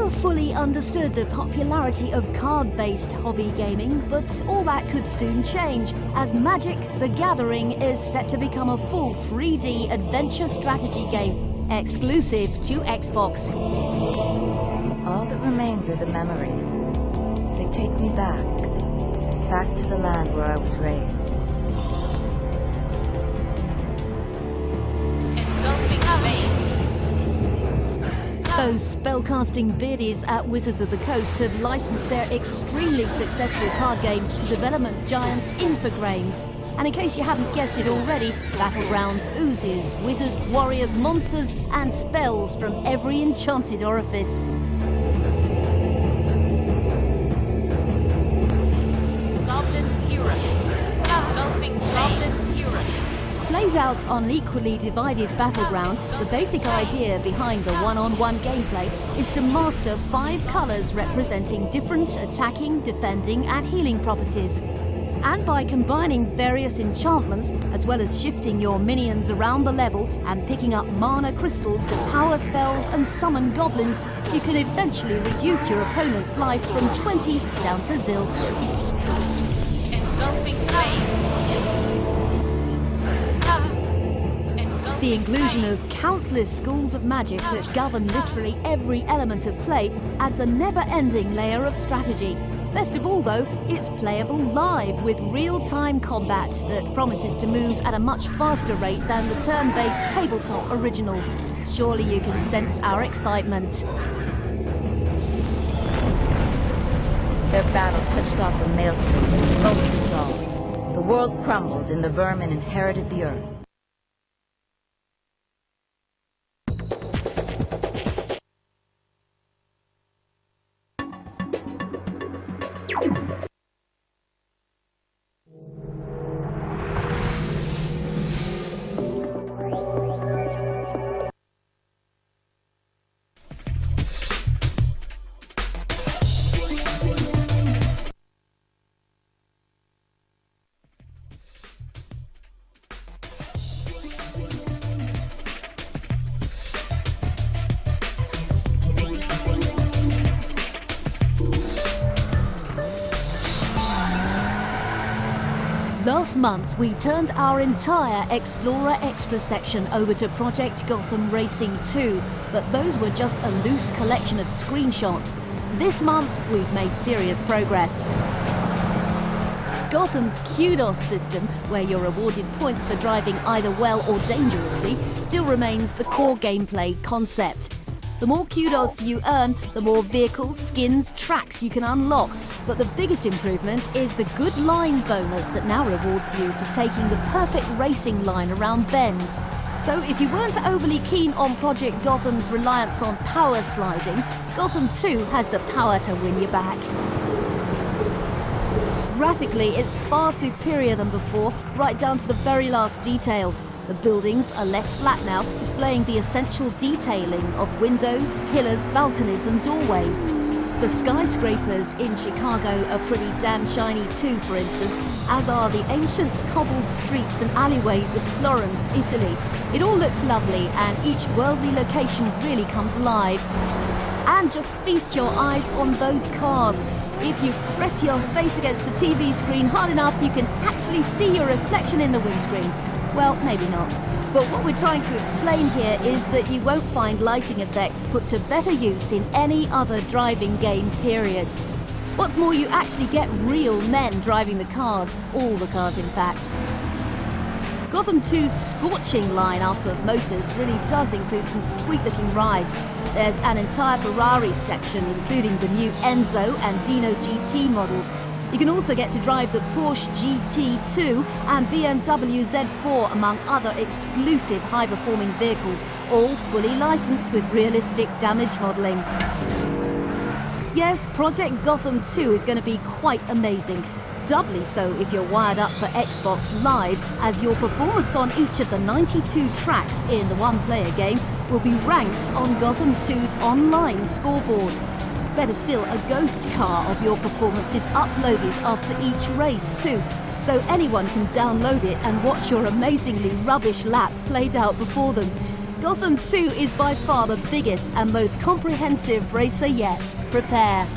never fully understood the popularity of card-based hobby gaming, but all that could soon change, as Magic: The Gathering is set to become a full 3D adventure strategy game, exclusive to Xbox. All that remains are the memories. They take me back to the land where I was raised. Those spellcasting biddies at Wizards of the Coast have licensed their extremely successful card game to development giant Infogrames. And in case you haven't guessed it already, Battlegrounds oozes wizards, warriors, monsters, and spells from every enchanted orifice. Goblin hero. Engulfing Goblin hero. Played out on an equally divided battleground, the basic idea behind the one-on-one gameplay is to master 5 colours representing different attacking, defending and healing properties. And by combining various enchantments, as well as shifting your minions around the level and picking up mana crystals to power spells and summon goblins, you can eventually reduce your opponent's life from 20 down to zilch. Engulfing The inclusion of countless schools of magic that govern literally every element of play adds a never-ending layer of strategy. Best of all though, it's playable live with real-time combat that promises to move at a much faster rate than the turn-based tabletop original. Surely you can sense our excitement. Their battle touched off a maelstrom that engulfed us all. The world crumbled and the vermin inherited the earth. Last month, we turned our entire Explorer Extra section over to Project Gotham Racing 2, but those were just a loose collection of screenshots. This month, we've made serious progress. Gotham's Kudos system, where you're awarded points for driving either well or dangerously, still remains the core gameplay concept. The more kudos you earn, the more vehicles, skins, tracks you can unlock. But the biggest improvement is the good line bonus that now rewards you for taking the perfect racing line around bends. So if you weren't overly keen on Project Gotham's reliance on power sliding, Gotham 2 has the power to win you back. Graphically, it's far superior than before, right down to the very last detail. The buildings are less flat now, displaying the essential detailing of windows, pillars, balconies and doorways. The skyscrapers in Chicago are pretty damn shiny too, for instance, as are the ancient cobbled streets and alleyways of Florence, Italy. It all looks lovely and each worldly location really comes alive. And just feast your eyes on those cars. If you press your face against the TV screen hard enough, you can actually see your reflection in the windscreen. Well, maybe not. But what we're trying to explain here is that you won't find lighting effects put to better use in any other driving game, period. What's more, you actually get real men driving the cars, all the cars in fact. Gotham 2's scorching lineup of motors really does include some sweet-looking rides. There's an entire Ferrari section, including the new Enzo and Dino GT models. You can also get to drive the Porsche GT2 and BMW Z4, among other exclusive high-performing vehicles, all fully licensed with realistic damage modelling. Yes, Project Gotham 2 is going to be quite amazing. Doubly so if you're wired up for Xbox Live, as your performance on each of the 92 tracks in the one-player game will be ranked on Gotham 2's online scoreboard. Better still, a ghost car of your performance is uploaded after each race too, so anyone can download it and watch your amazingly rubbish lap played out before them. Gotham 2 is by far the biggest and most comprehensive racer yet. Prepare.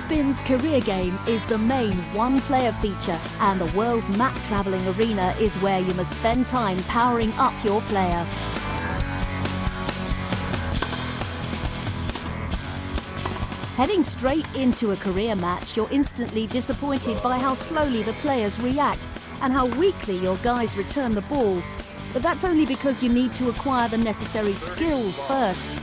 Topspin's career game is the main one-player feature, and the World Map Travelling Arena is where you must spend time powering up your player. Heading straight into a career match, you're instantly disappointed by how slowly the players react and how weakly your guys return the ball. But that's only because you need to acquire the necessary skills first.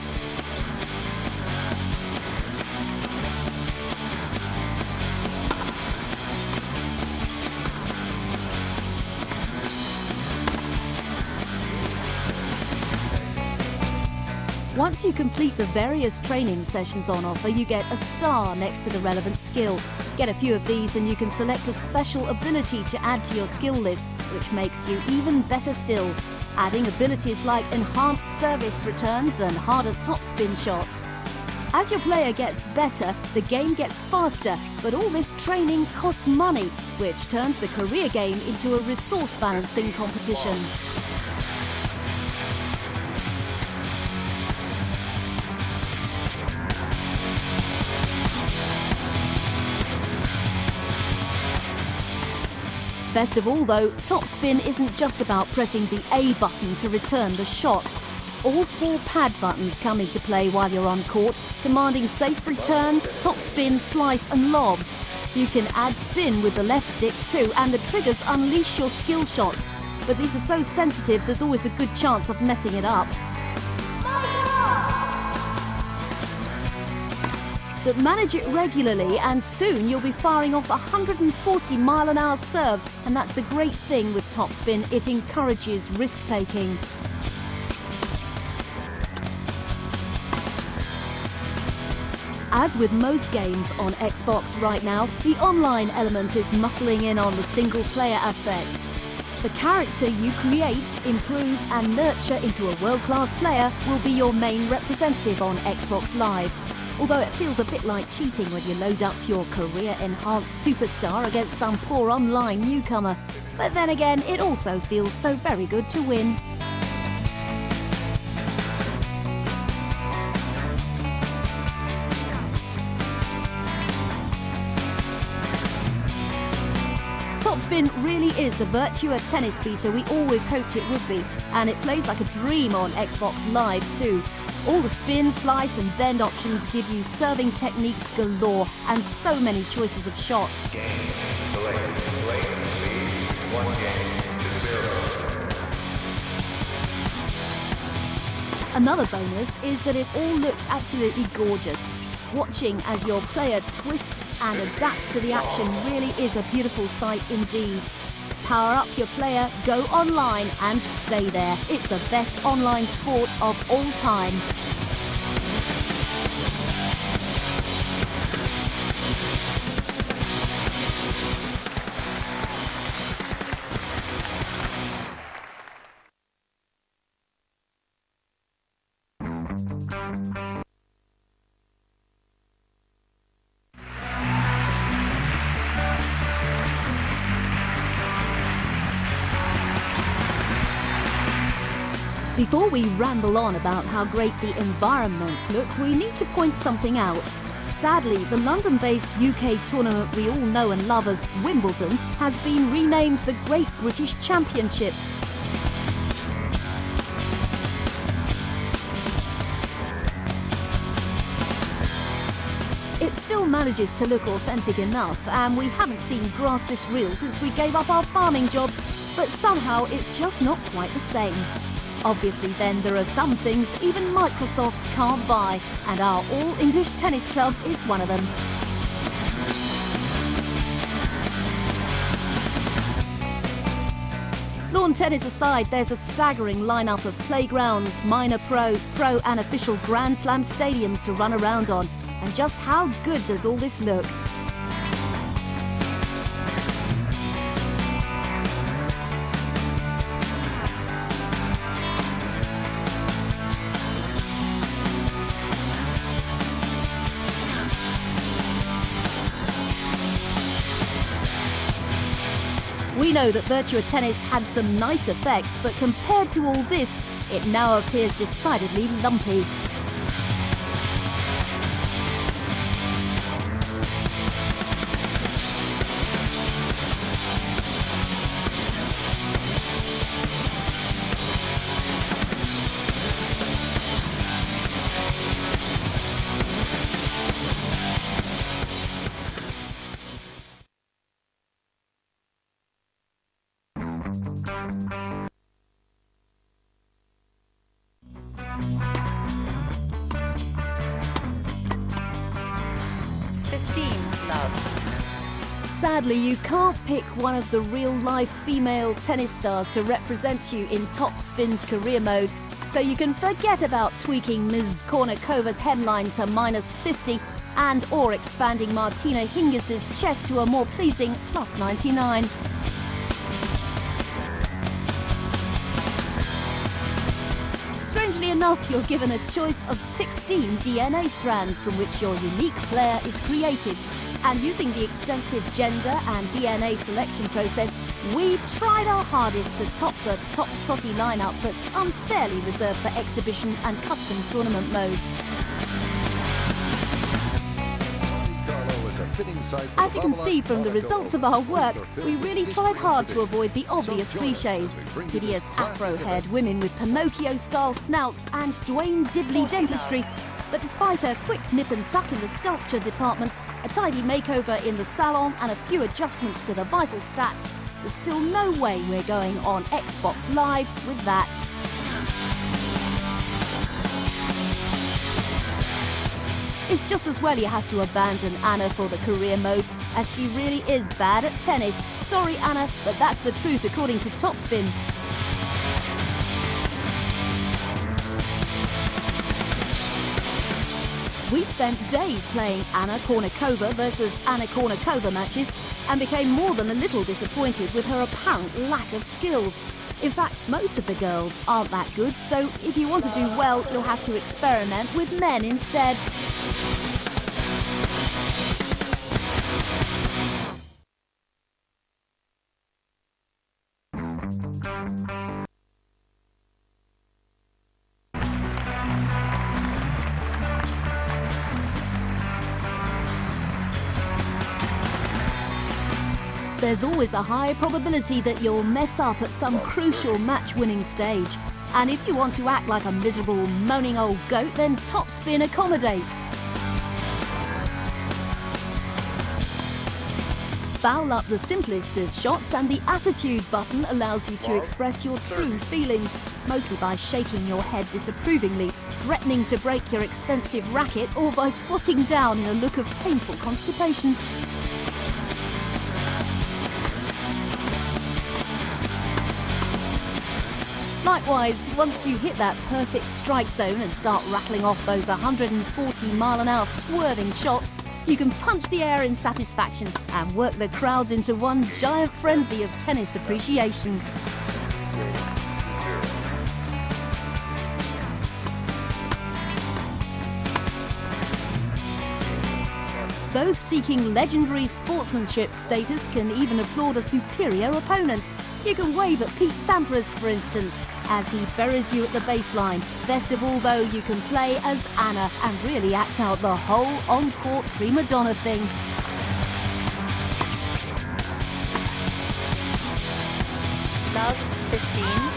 Once you complete the various training sessions on offer, you get a star next to the relevant skill. Get a few of these and you can select a special ability to add to your skill list, which makes you even better still, adding abilities like enhanced service returns and harder topspin shots. As your player gets better, the game gets faster, but all this training costs money, which turns the career game into a resource balancing competition. Best of all though, Topspin isn't just about pressing the A button to return the shot. All 4 pad buttons come into play while you're on court, commanding safe return, topspin, slice and lob. You can add spin with the left stick too, and the triggers unleash your skill shots. But these are so sensitive, there's always a good chance of messing it up. But manage it regularly and soon you'll be firing off 140-mile-an-hour serves, and that's the great thing with Topspin, it encourages risk-taking. As with most games on Xbox right now, the online element is muscling in on the single-player aspect. The character you create, improve and nurture into a world-class player will be your main representative on Xbox Live. Although it feels a bit like cheating when you load up your career-enhanced superstar against some poor online newcomer. But then again, it also feels so very good to win. Topspin really is the Virtua Tennis beater we always hoped it would be, and it plays like a dream on Xbox Live too. All the spin, slice and bend options give you serving techniques galore and so many choices of shot. Another bonus is that it all looks absolutely gorgeous. Watching as your player twists and adapts to the action really is a beautiful sight indeed. Power up your player, go online and stay there. It's the best online sport of all time. Before we ramble on about how great the environments look, we need to point something out. Sadly, the London-based UK tournament we all know and love as Wimbledon has been renamed the Great British Championship. It still manages to look authentic enough, and we haven't seen grass this real since we gave up our farming jobs, but somehow it's just not quite the same. Obviously then, there are some things even Microsoft can't buy, and our All-English Tennis Club is one of them. Lawn tennis aside, there's a staggering lineup of playgrounds, minor pro and official Grand Slam stadiums to run around on. And just how good does all this look? We know that Virtua Tennis had some nice effects, but compared to all this, it now appears decidedly lumpy. Sadly, you can't pick one of the real-life female tennis stars to represent you in Top Spin's career mode, so you can forget about tweaking Ms. Kornakova's hemline to -50 and or expanding Martina Hingis' chest to a more pleasing +99. Strangely enough, you're given a choice of 16 DNA strands from which your unique player is created. And using the extensive gender and DNA selection process, we've tried our hardest to top the top totty lineup that's unfairly reserved for exhibition and custom tournament modes. As you can see from the results of our work, we really tried hard to avoid the obvious cliches. Hideous afro-haired women with Pinocchio-style snouts and Dwayne Dibley dentistry. But despite a quick nip and tuck in the sculpture department, a tidy makeover in the salon and a few adjustments to the vital stats, there's still no way we're going on Xbox Live with that. It's just as well you have to abandon Anna for the career mode, as she really is bad at tennis. Sorry Anna, but that's the truth according to Topspin. We spent days playing Anna Kornakova versus Anna Kornakova matches and became more than a little disappointed with her apparent lack of skills. In fact, most of the girls aren't that good, so if you want to do well, you'll have to experiment with men instead. There's always a high probability that you'll mess up at some crucial match-winning stage. And if you want to act like a miserable, moaning old goat, then Topspin accommodates. Foul up the simplest of shots and the attitude button allows you to express your true feelings, mostly by shaking your head disapprovingly, threatening to break your expensive racket, or by squatting down in a look of painful constipation. Likewise, once you hit that perfect strike zone and start rattling off those 140-mile-an-hour swerving shots, you can punch the air in satisfaction and work the crowds into one giant frenzy of tennis appreciation. Those seeking legendary sportsmanship status can even applaud a superior opponent. You can wave at Pete Sampras, for instance, as he buries you at the baseline. Best of all, though, you can play as Anna and really act out the whole on-court prima donna thing. Love 15.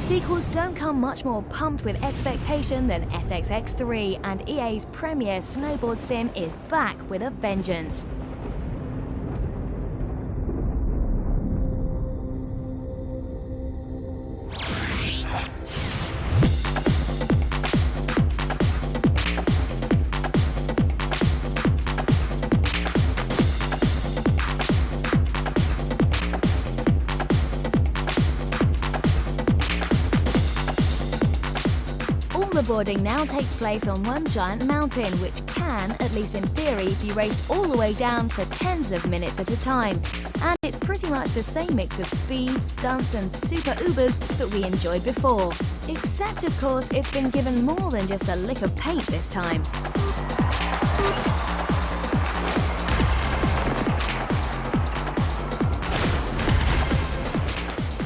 Sequels don't come much more pumped with expectation than SXX3, and EA's premier snowboard sim is back with a vengeance. Boarding now takes place on one giant mountain, which can, at least in theory, be raced all the way down for tens of minutes at a time. And it's pretty much the same mix of speed, stunts and super Ubers that we enjoyed before. Except, of course, it's been given more than just a lick of paint this time.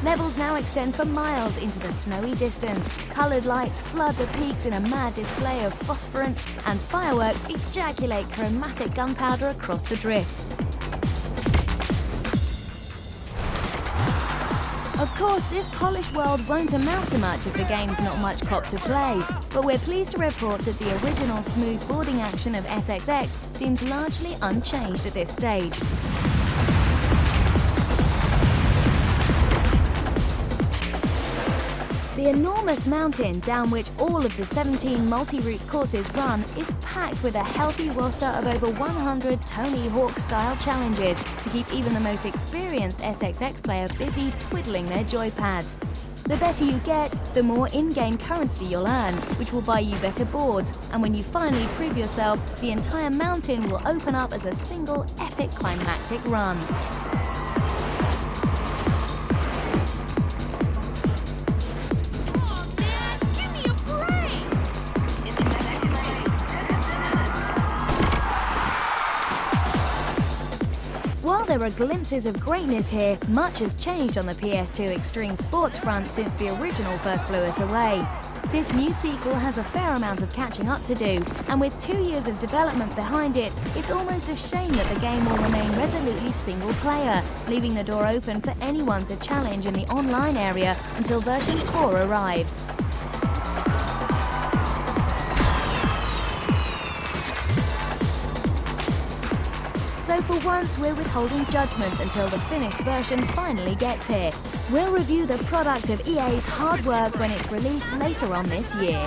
Levels now extend for miles into the snowy distance. Coloured lights flood the peaks in a mad display of phosphorescence, and fireworks ejaculate chromatic gunpowder across the drifts. Of course, this polished world won't amount to much if the game's not much cop to play, but we're pleased to report that the original smooth boarding action of SXX seems largely unchanged at this stage. The enormous mountain down which all of the 17 multi-route courses run is packed with a healthy roster of over 100 Tony Hawk-style challenges to keep even the most experienced SXX player busy twiddling their joypads. The better you get, the more in-game currency you'll earn, which will buy you better boards, and when you finally prove yourself, the entire mountain will open up as a single epic climactic run. While there are glimpses of greatness here, much has changed on the PS2 Extreme Sports front since the original first blew us away. This new sequel has a fair amount of catching up to do, and with 2 years of development behind it, it's almost a shame that the game will remain resolutely single-player, leaving the door open for anyone to challenge in the online area until version 4 arrives. So for once, we're withholding judgment until the finished version finally gets here. We'll review the product of EA's hard work when it's released later on this year.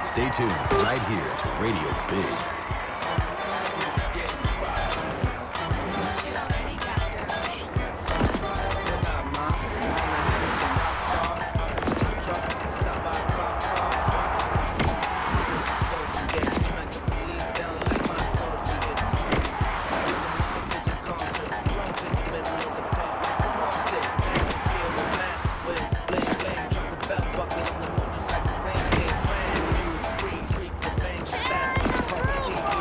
Stay tuned right here to Radio Big. Cheap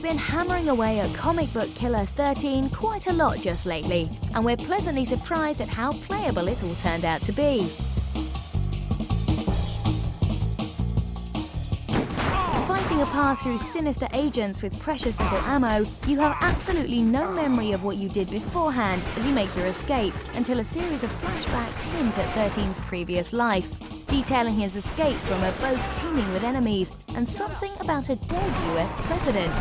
been hammering away at Comic Book Killer 13 quite a lot just lately, and we're pleasantly surprised at how playable it's all turned out to be. Fighting a path through sinister agents with precious little ammo, you have absolutely no memory of what you did beforehand as you make your escape, until a series of flashbacks hint at 13's previous life, detailing his escape from a boat teeming with enemies and something about a dead US president.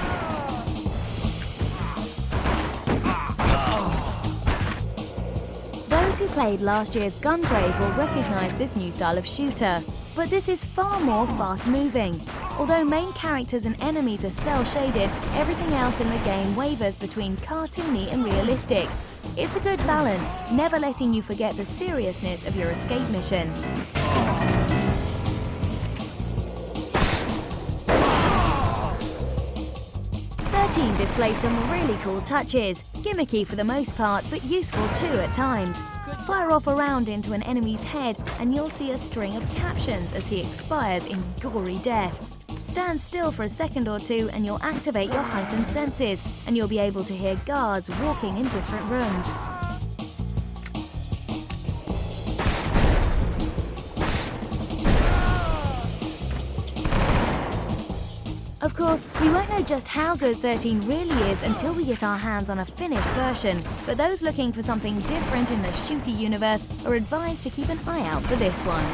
Those who played last year's Gungrave will recognise this new style of shooter, but this is far more fast-moving. Although main characters and enemies are cel-shaded, everything else in the game wavers between cartoony and realistic. It's a good balance, never letting you forget the seriousness of your escape mission. Displays some really cool touches, gimmicky for the most part, but useful too at times. Fire off a round into an enemy's head and you'll see a string of captions as he expires in gory death. Stand still for a second or two and you'll activate your heightened senses, and you'll be able to hear guards walking in different rooms. Of course, we won't know just how good 13 really is until we get our hands on a finished version, but those looking for something different in the shooty universe are advised to keep an eye out for this one.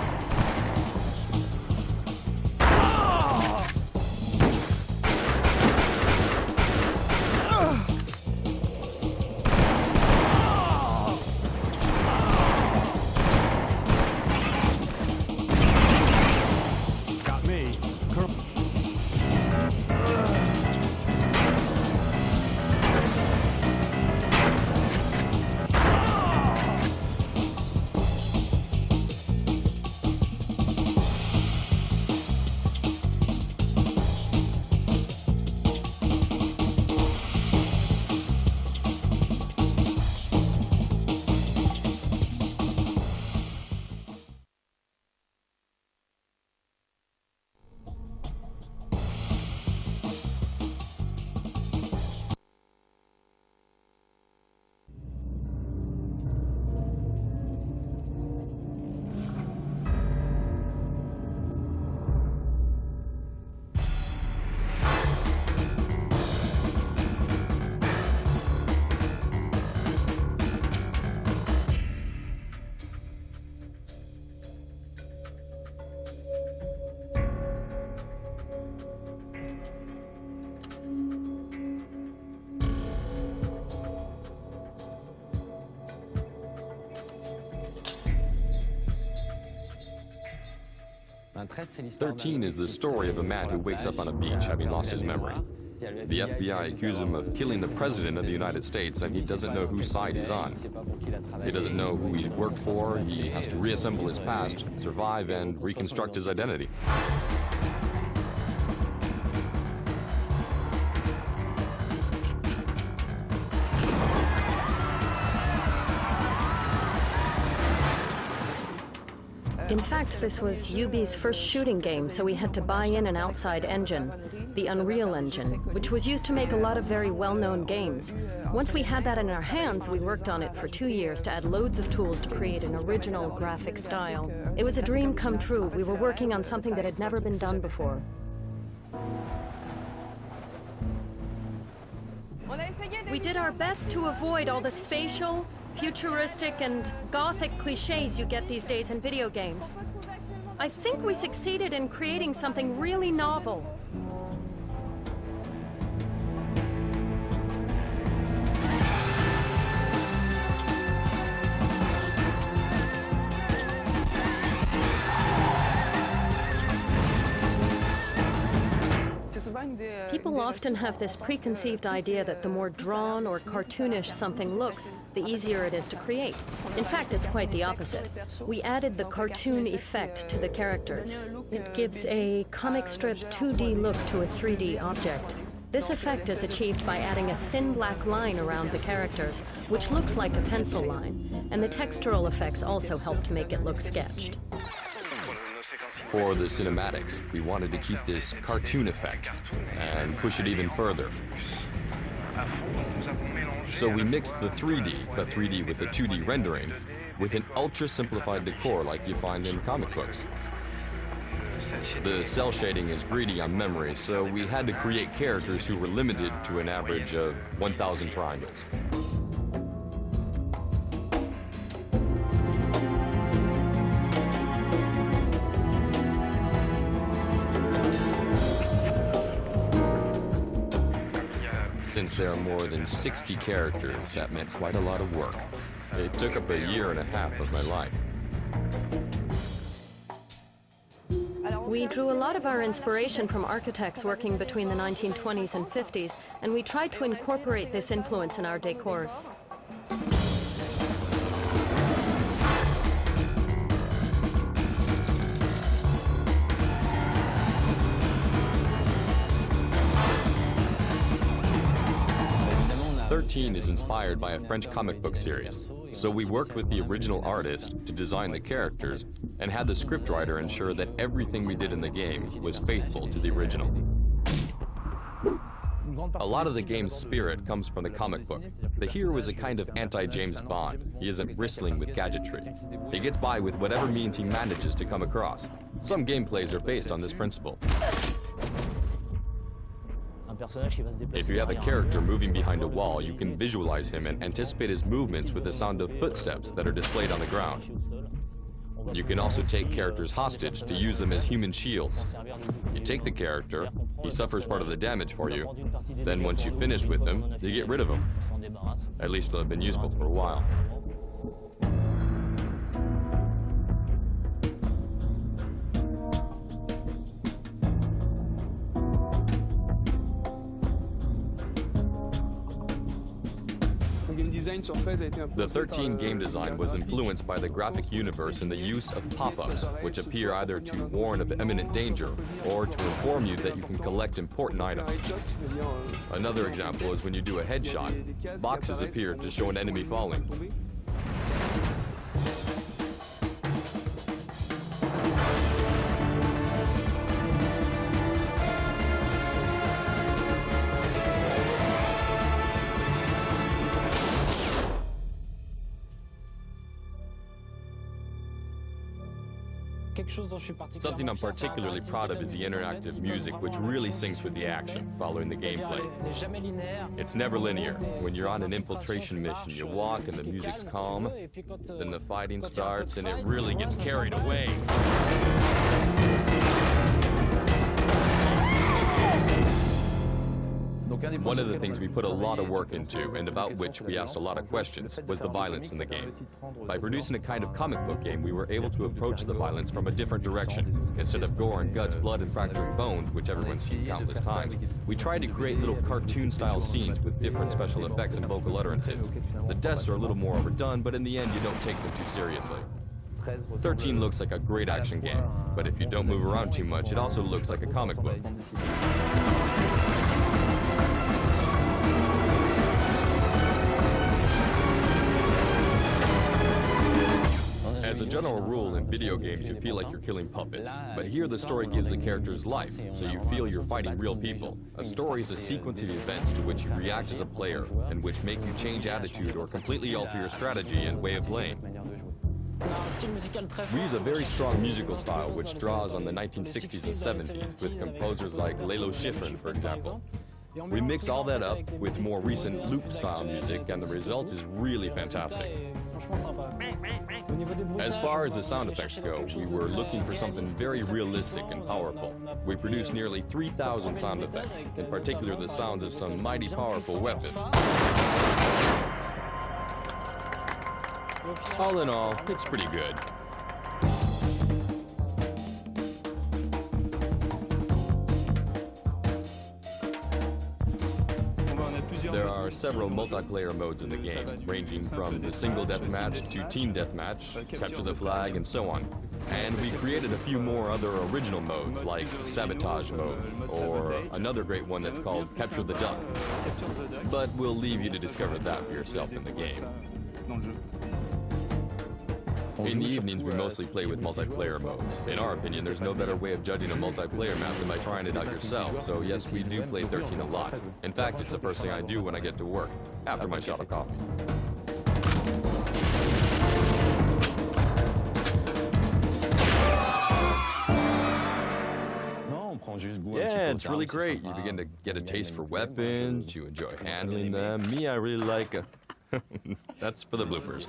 "13 is the story of a man who wakes up on a beach having lost his memory. The FBI accuse him of killing the President of the United States, and he doesn't know whose side he's on. He doesn't know who he worked for, he has to reassemble his past, survive, and reconstruct his identity." In fact, this was UB's first shooting game, so we had to buy in an outside engine, the Unreal Engine, which was used to make a lot of very well-known games. Once we had that in our hands, we worked on it for 2 years to add loads of tools to create an original graphic style. It was a dream come true. We were working on something that had never been done before. We did our best to avoid all the spatial, futuristic and gothic cliches you get these days in video games. I think we succeeded in creating something really novel. People often have this preconceived idea that the more drawn or cartoonish something looks, the easier it is to create. In fact, it's quite the opposite. We added the cartoon effect to the characters. It gives a comic strip 2D look to a 3D object. This effect is achieved by adding a thin black line around the characters, which looks like a pencil line, and the textural effects also help to make it look sketched. For the cinematics, we wanted to keep this cartoon effect and push it even further. So we mixed the 3D, but 3D with the 2D rendering, with an ultra-simplified decor like you find in comic books. The cell shading is greedy on memory, so we had to create characters who were limited to an average of 1,000 triangles. Since there are more than 60 characters, that meant quite a lot of work. It took up a year and a half of my life. We drew a lot of our inspiration from architects working between the 1920s and 50s, and we tried to incorporate this influence in our decors. '13 is inspired by a French comic book series, so we worked with the original artist to design the characters and had the scriptwriter ensure that everything we did in the game was faithful to the original. A lot of the game's spirit comes from the comic book. The hero is a kind of anti-James Bond. He isn't bristling with gadgetry. He gets by with whatever means he manages to come across. Some gameplays are based on this principle. If you have a character moving behind a wall, you can visualize him and anticipate his movements with the sound of footsteps that are displayed on the ground. You can also take characters hostage to use them as human shields. You take the character, he suffers part of the damage for you, then once you've finished with him, you get rid of him. At least it'll have been useful for a while. The 13 game design was influenced by the graphic universe and the use of pop-ups, which appear either to warn of imminent danger or to inform you that you can collect important items. Another example is when you do a headshot, boxes appear to show an enemy falling. Something I'm particularly proud of is the interactive music, which really syncs with the action following the gameplay. It's never linear. When you're on an infiltration mission, you walk and the music's calm, then the fighting starts and it really gets carried away. One of the things we put a lot of work into, and about which we asked a lot of questions, was the violence in the game. By producing a kind of comic book game, we were able to approach the violence from a different direction. Instead of gore and guts, blood and fractured bones, which everyone's seen countless times, we tried to create little cartoon-style scenes with different special effects and vocal utterances. The deaths are a little more overdone, but in the end, you don't take them too seriously. 13 looks like a great action game, but if you don't move around too much, it also looks like a comic book. As a general rule, in video games, you feel like you're killing puppets. But here, the story gives the characters life, so you feel you're fighting real people. A story is a sequence of events to which you react as a player, and which make you change attitude or completely alter your strategy and way of playing. We use a very strong musical style, which draws on the 1960s and 70s, with composers like Lalo Schifrin, for example. We mix all that up with more recent loop-style music, and the result is really fantastic. As far as the sound effects go, we were looking for something very realistic and powerful. We produced nearly 3,000 sound effects, in particular the sounds of some mighty powerful weapons. All in all, it's pretty good. There are several multiplayer modes in the game, ranging from the single deathmatch to team deathmatch, capture the flag, and so on. And we created a few more other original modes, like Sabotage mode, or another great one that's called Capture the Duck. But we'll leave you to discover that for yourself in the game. In the evenings, we mostly play with multiplayer modes. In our opinion, there's no better way of judging a multiplayer map than by trying it out yourself, so yes, we do play 13 a lot. In fact, it's the first thing I do when I get to work, after my shot of coffee. Yeah, it's really great. You begin to get a taste for weapons, you enjoy handling them. Me, I really like that's for the bloopers.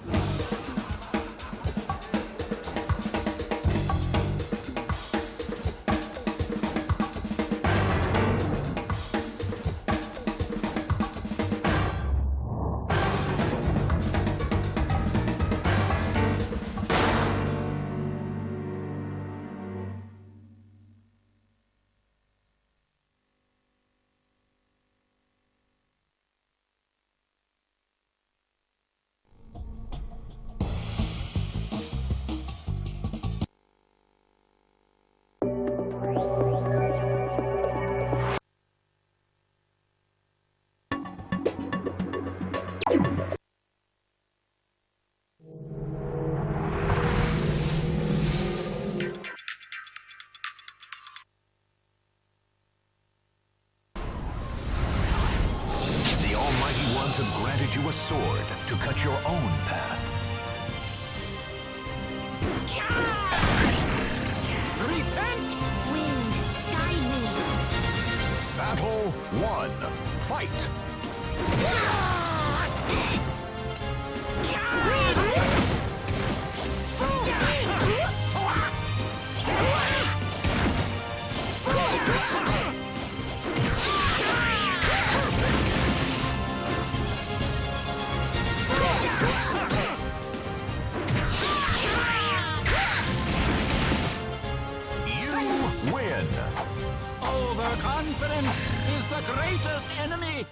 Have granted you a sword to cut your own path. Repent! Wind, guide me. Battle 1. Fight! Overconfidence is the greatest enemy.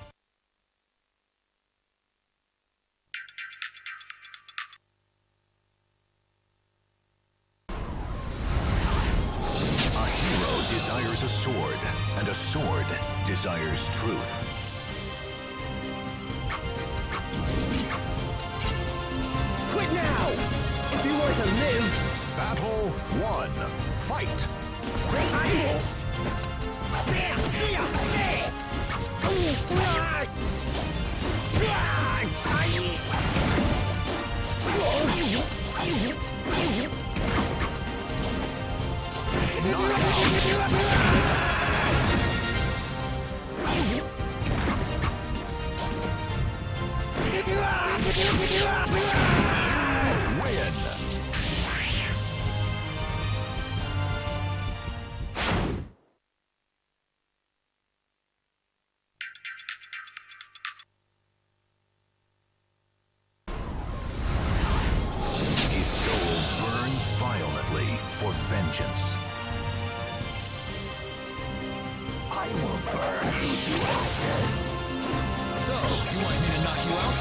A hero desires a sword, and a sword desires truth. Quit now! If you want to live! Battle 1. Fight! Win! His soul burns violently for vengeance. I will burn you to ashes! So, you want me to knock you out?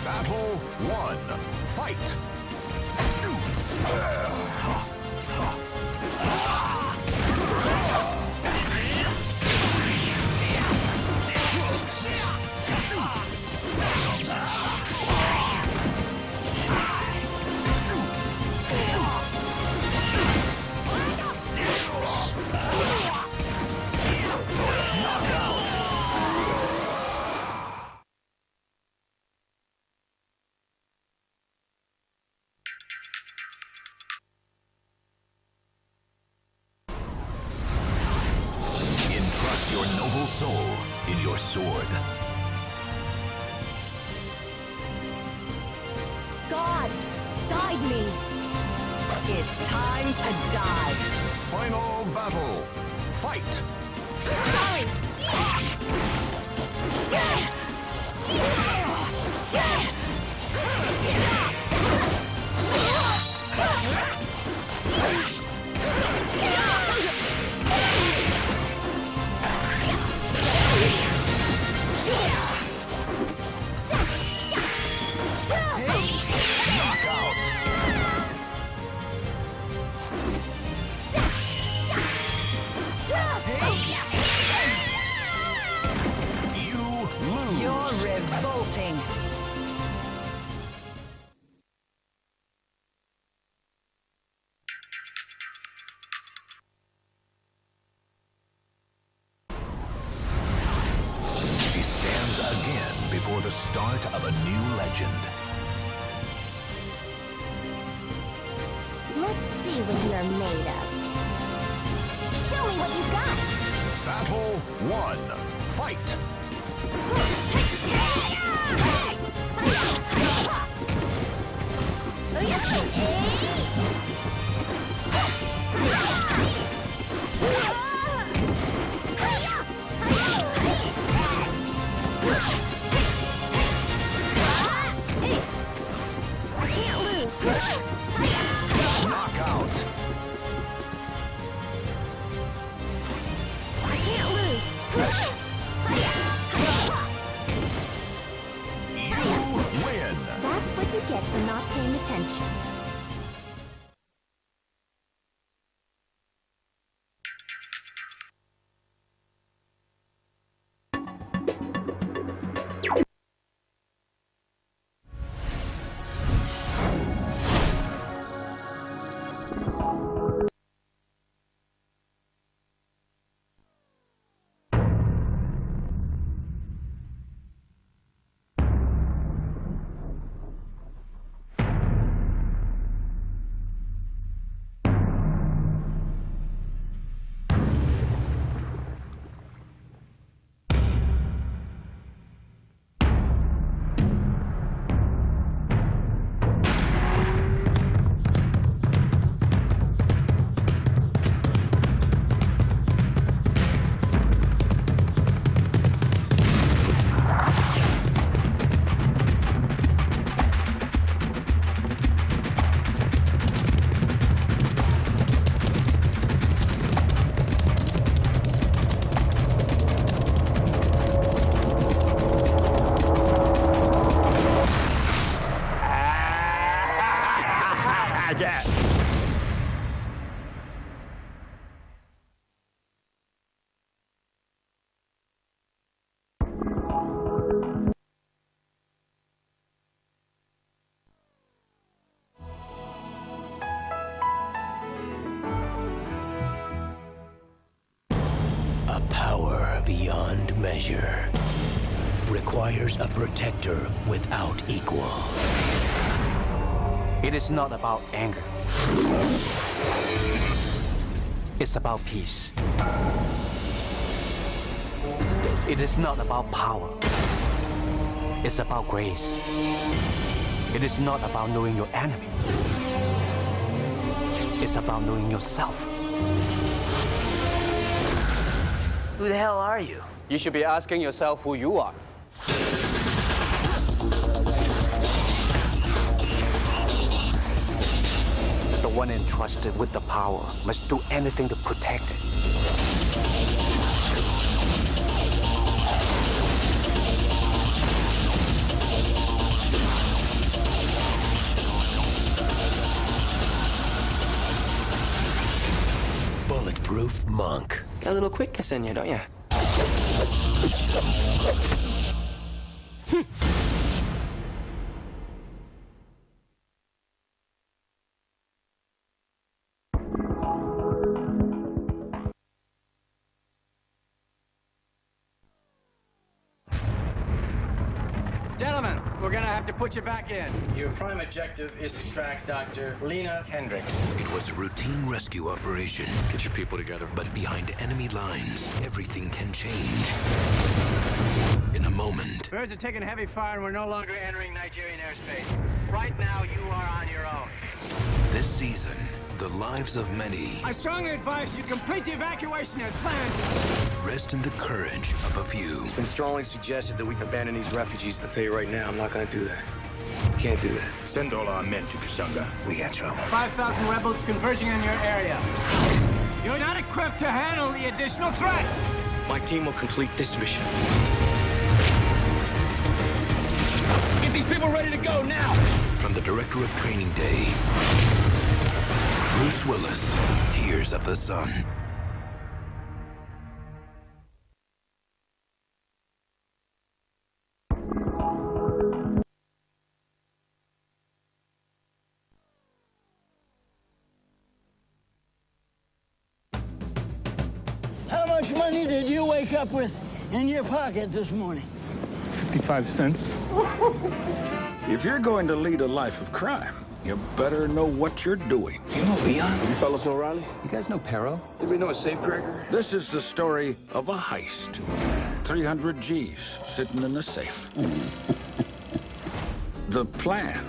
Battle 1. Fight! Entrust your noble soul in your sword. Gods, guide me. It's time to die. Final battle. Fight! Sorry. You're revolting. the start of a new legend. Let's see what you're made of. Show me what you've got! Battle 1. Fight! I can't lose! Knockout! I can't lose! You win! That's what you get for not paying attention. A power beyond measure requires a protector without equal. It is not about anger. It's about peace. It is not about power. It's about grace. It is not about knowing your enemy. It's about knowing yourself. Who the hell are you? You should be asking yourself who you are. The one entrusted with the power must do anything to protect it. Bulletproof monk. Got a little quickness in you, don't you? Gentlemen, we're gonna have to put you back in. Your prime objective is to extract Dr. Lena Hendricks. It was a routine rescue operation. Get your people together. But behind enemy lines, everything can change. In a moment. Birds are taking heavy fire and we're no longer entering Nigerian airspace. Right now, you are on your own. This season, the lives of many I strongly advise you complete the evacuation as planned. rest in the courage of a few. It's been strongly suggested that we abandon these refugees. I'll tell you right now, I'm not gonna do that. Can't do that. Send all our men to Kasanga. We got trouble. 5,000 rebels converging on your area. You're not equipped to handle the additional threat. My team will complete this mission. Get these people ready to go now. From the director of Training Day, Bruce Willis, Tears of the Sun. How much money did you wake up with in your pocket this morning? 55 cents. If you're going to lead a life of crime, you better know what you're doing. You know Leon? You fellas know Riley? You guys know Perro? Anybody know a safecracker? This is the story of a heist. 300 G's sitting in a safe. The plan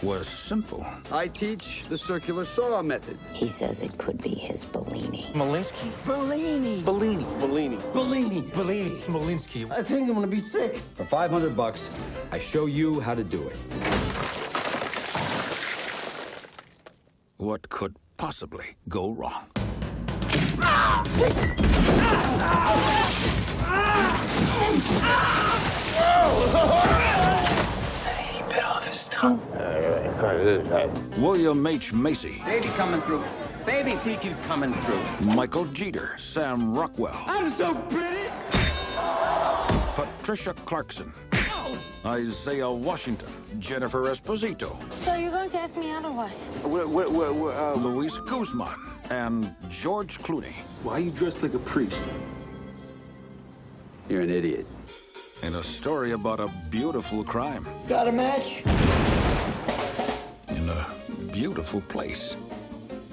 was simple. I teach the circular saw method. He says it could be his Bellini. Malinsky. Bellini. Bellini. Bellini. Bellini. Bellini. Malinsky. I think I'm gonna be sick. For $500, I show you how to do it. What could possibly go wrong? He bit off his tongue. William H. Macy. Baby coming through. Baby freaking coming through. Michael Jeter. Sam Rockwell. I'm so pretty. Patricia Clarkson. Isaiah Washington. Jennifer Esposito. So you're going to ask me out or what? Luis Guzman. And George Clooney. Why are you dressed like a priest? You're an idiot. In a story about a beautiful crime. Got a match? In a beautiful place.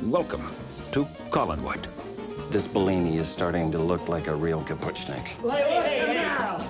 Welcome to Collinwood. This Bellini is starting to look like a real Kapuchnik. Hey, now!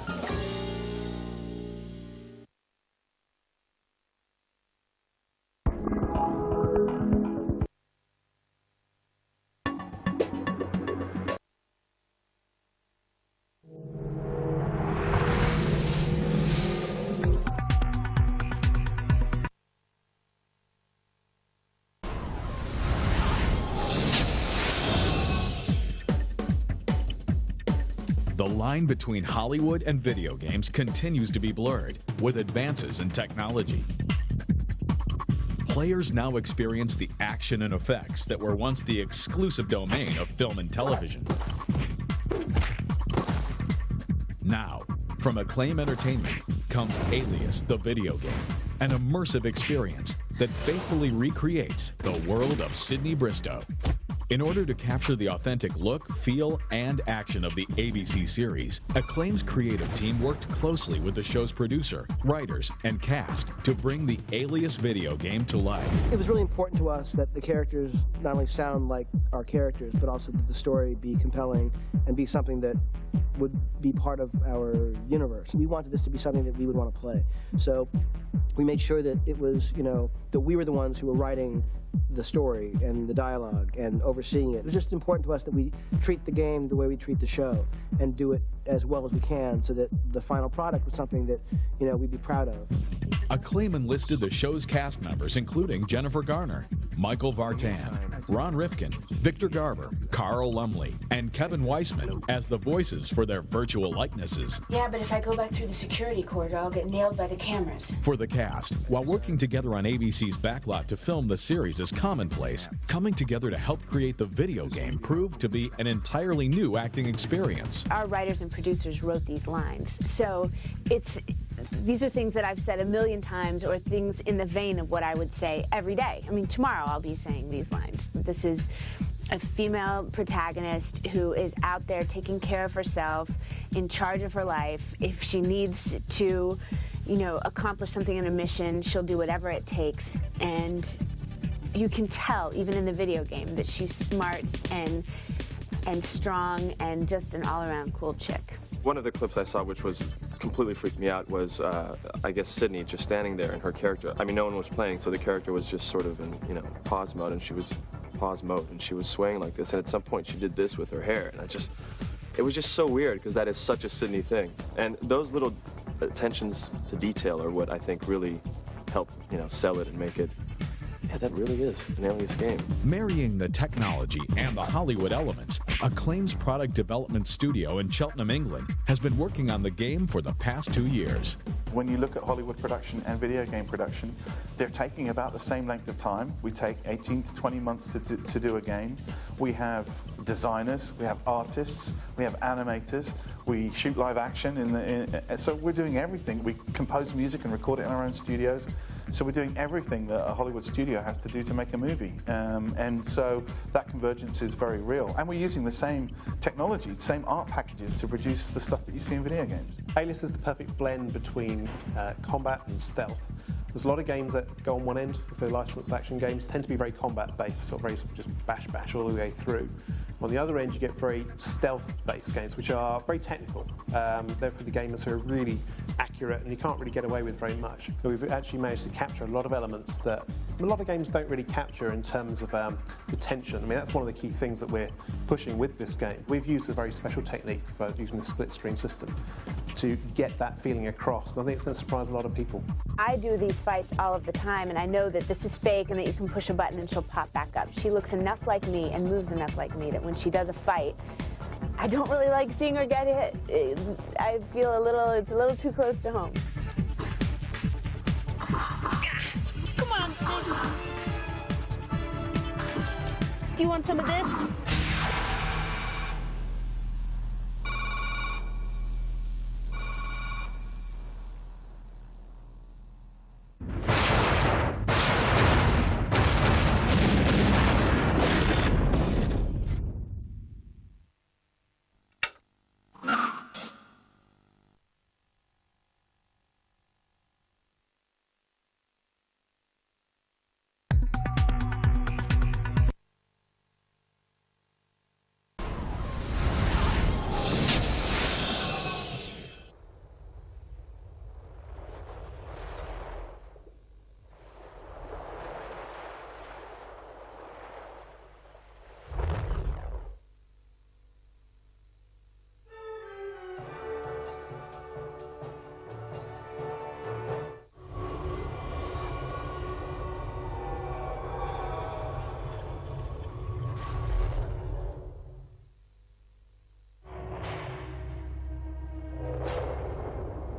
The line between Hollywood and video games continues to be blurred with advances in technology. Players now experience the action and effects that were once the exclusive domain of film and television. Now, from Acclaim Entertainment comes Alias, the video game, an immersive experience that faithfully recreates the world of Sydney Bristow. In order to capture the authentic look, feel, and action of the ABC series, Acclaim's creative team worked closely with the show's producer, writers, and cast to bring the Alias video game to life. It was really important to us that the characters not only sound like our characters, but also that the story be compelling and be something that would be part of our universe. We wanted this to be something that we would want to play. So we made sure that it was, that we were the ones who were writing the story and the dialogue and overseeing it. It was just important to us that we treat the game the way we treat the show and do it as well as we can so that the final product was something that, we'd be proud of. Acclaim enlisted the show's cast members, including Jennifer Garner, Michael Vartan, Ron Rifkin, Victor Garber, Carl Lumley, and Kevin Weissman as the voices for their virtual likenesses. Yeah, but if I go back through the security corridor, I'll get nailed by the cameras. For the cast, while working together on ABC's backlot to film the series is commonplace, coming together to help create the video game proved to be an entirely new acting experience. Our writers and producers wrote these lines, so these are things that I've said a million times or things in the vein of what I would say every day. I mean, tomorrow I'll be saying these lines. This is a female protagonist who is out there taking care of herself, in charge of her life. If she needs to, accomplish something in a mission, she'll do whatever it takes. And you can tell, even in the video game, that she's smart and strong and just an all-around cool chick. One of the clips I saw, which was completely freaked me out, was I guess Sydney just standing there in her character. I mean, no one was playing, so the character was just sort of in pause mode, and she was swaying like this. And at some point, she did this with her hair, and it was just so weird because that is such a Sydney thing. And those little attentions to detail are what I think really help sell it and make it. Yeah, that really is an Alias game. Marrying the technology and the Hollywood elements, Acclaim's product development studio in Cheltenham, England, has been working on the game for the past 2 years. When you look at Hollywood production and video game production, they're taking about the same length of time. We take 18 to 20 months to do a game. We have designers, we have artists, we have animators, we shoot live action, so we're doing everything. We compose music and record it in our own studios. So we're doing everything that a Hollywood studio has to do to make a movie. And so that convergence is very real. And we're using the same technology, same art packages to produce the stuff that you see in video games. Alias is the perfect blend between combat and stealth. There's a lot of games that go on one end, if they're licensed action games, tend to be very combat-based, or very just bash all the way through. On the other end, you get very stealth-based games, which are very technical. They're for the gamers who are really accurate, and you can't really get away with very much. But we've actually managed to capture a lot of elements that a lot of games don't really capture in terms of the tension. I mean, that's one of the key things that we're pushing with this game. We've used a very special technique for using the split-screen system to get that feeling across, and I think it's going to surprise a lot of people. I do these fights all of the time, and I know that this is fake and that you can push a button and she'll pop back up. She looks enough like me and moves enough like me that when she does a fight, I don't really like seeing her get hit. I feel it's a little too close to home. Come on, Sid. Do you want some of this?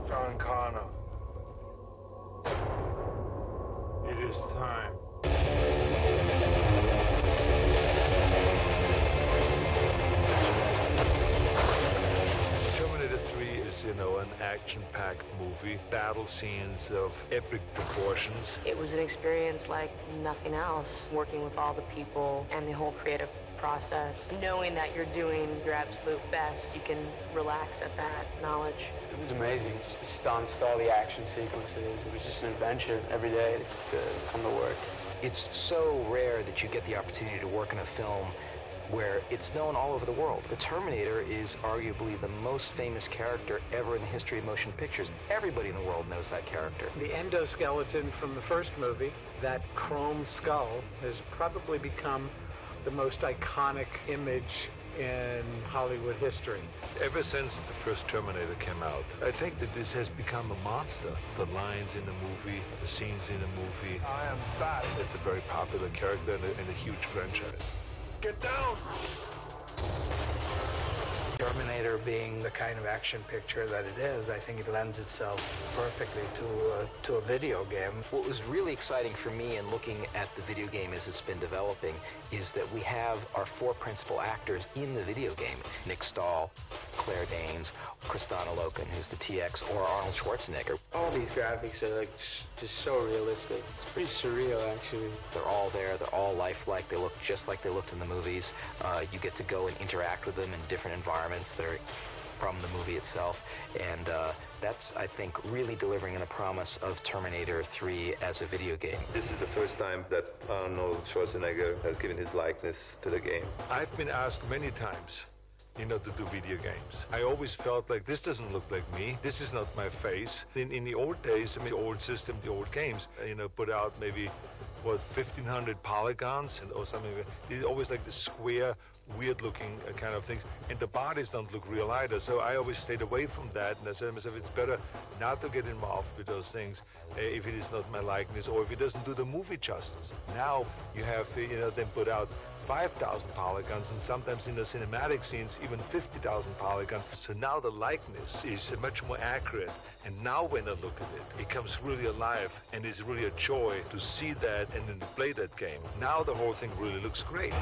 John Connor. It is time. Terminator 3 is, an action-packed movie. Battle scenes of epic proportions. It was an experience like nothing else, working with all the people and the whole creative process. Knowing that you're doing your absolute best, you can relax at that knowledge. It was amazing. Just the stunts, all the action sequences. It was just an adventure every day to come to work. It's so rare that you get the opportunity to work in a film where it's known all over the world. The Terminator is arguably the most famous character ever in the history of motion pictures. Everybody in the world knows that character. The endoskeleton from the first movie, that chrome skull, has probably become the most iconic image in Hollywood history. Ever since the first Terminator came out, I think that this has become a monster. The lines in the movie, the scenes in the movie. I am back. It's a very popular character and a huge franchise. Get down! Terminator being the kind of action picture that it is, I think it lends itself perfectly to a video game. What was really exciting for me in looking at the video game as it's been developing is that we have our four principal actors in the video game. Nick Stahl, Claire Danes, Kristanna Loken, who's the TX, or Arnold Schwarzenegger. All these graphics are just so realistic. It's pretty surreal, actually. They're all there. They're all lifelike. They look just like they looked in the movies. You get to go and interact with them in different environments. They're from the movie itself, and that's, I think, really delivering on the promise of Terminator 3 as a video game. This is the first time that Arnold Schwarzenegger has given his likeness to the game. I've been asked many times, to do video games. I always felt like this doesn't look like me. This is not my face. In the old days, the old system, the old games, put out maybe, 1,500 polygons or something. It's always like the square, weird-looking kind of things, and the bodies don't look real either. So I always stayed away from that, and I said to myself, it's better not to get involved with those things if it is not my likeness, or if it doesn't do the movie justice. Now you have, them put out 5,000 polygons, and sometimes in the cinematic scenes, even 50,000 polygons. So now the likeness is much more accurate, and now when I look at it, it comes really alive, and it's really a joy to see that and then to play that game. Now the whole thing really looks great.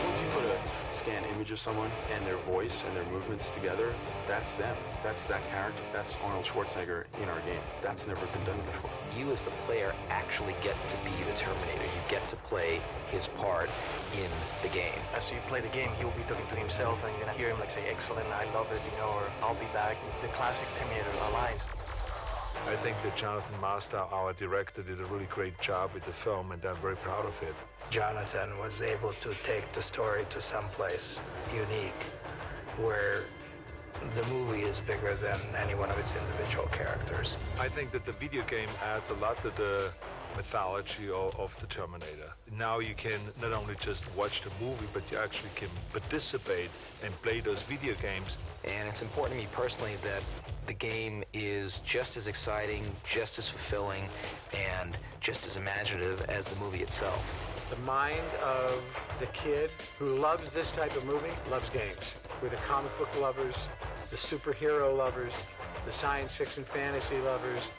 Once you put a scan image of someone and their voice and their movements together, that's them. That's that character. That's Arnold Schwarzenegger in our game. That's never been done before. You as the player actually get to be the Terminator. You get to play his part in the game. As you play the game, he will be talking to himself, and you're gonna hear him like say, "Excellent, I love it," you know, or "I'll be back." The classic Terminator lines. I think that Jonathan Master, our director, did a really great job with the film, and I'm very proud of it. Jonathan was able to take the story to someplace unique, where the movie is bigger than any one of its individual characters. I think that the video game adds a lot to the mythology of the Terminator. Now you can not only just watch the movie, but you actually can participate and play those video games. And it's important to me personally that the game is just as exciting, just as fulfilling, and just as imaginative as the movie itself. The mind of the kid who loves this type of movie loves games. We're the comic book lovers, the superhero lovers, the science fiction fantasy lovers,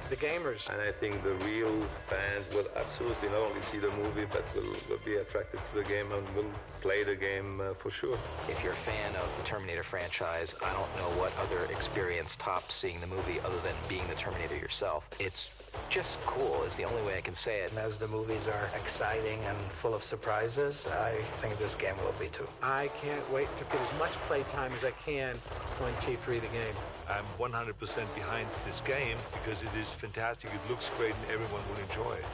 the gamers. And I think the real fans will absolutely not only see the movie, but will be attracted to the game and will play the game for sure. If you're a fan of the Terminator franchise, I don't know what other experience tops seeing the movie other than being the Terminator yourself. It's just cool is the only way I can say it. And as the movies are exciting and full of surprises, I think this game will be too. I can't wait to get as much playtime as I can on T3 the game. I'm 100% behind this game because it is fantastic, it looks great, and everyone will enjoy it.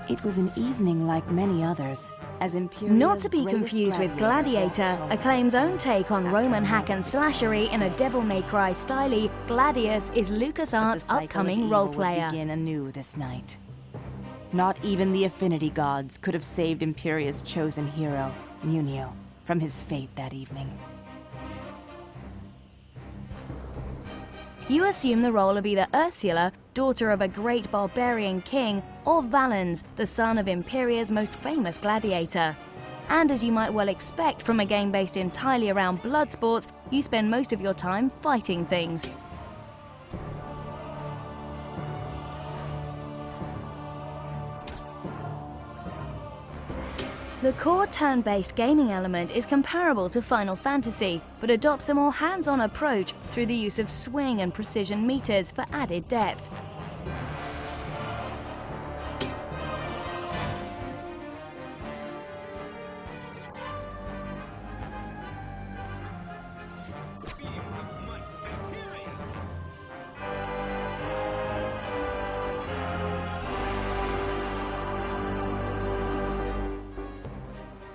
It was an evening like many others, as Imperia's Not to be greatest confused with Gladiator, Acclaim's own take on Roman hack and slashery in a Devil May Cry style, Gladius is LucasArts' upcoming role player. Begin anew this night. Not even the Affinity Gods could have saved Imperia's chosen hero, Munio, from his fate that evening. You assume the role of either Ursula, daughter of a great barbarian king, or Valens, the son of Imperia's most famous gladiator. And as you might well expect from a game based entirely around blood sports, you spend most of your time fighting things. The core turn-based gaming element is comparable to Final Fantasy, but adopts a more hands-on approach through the use of swing and precision meters for added depth.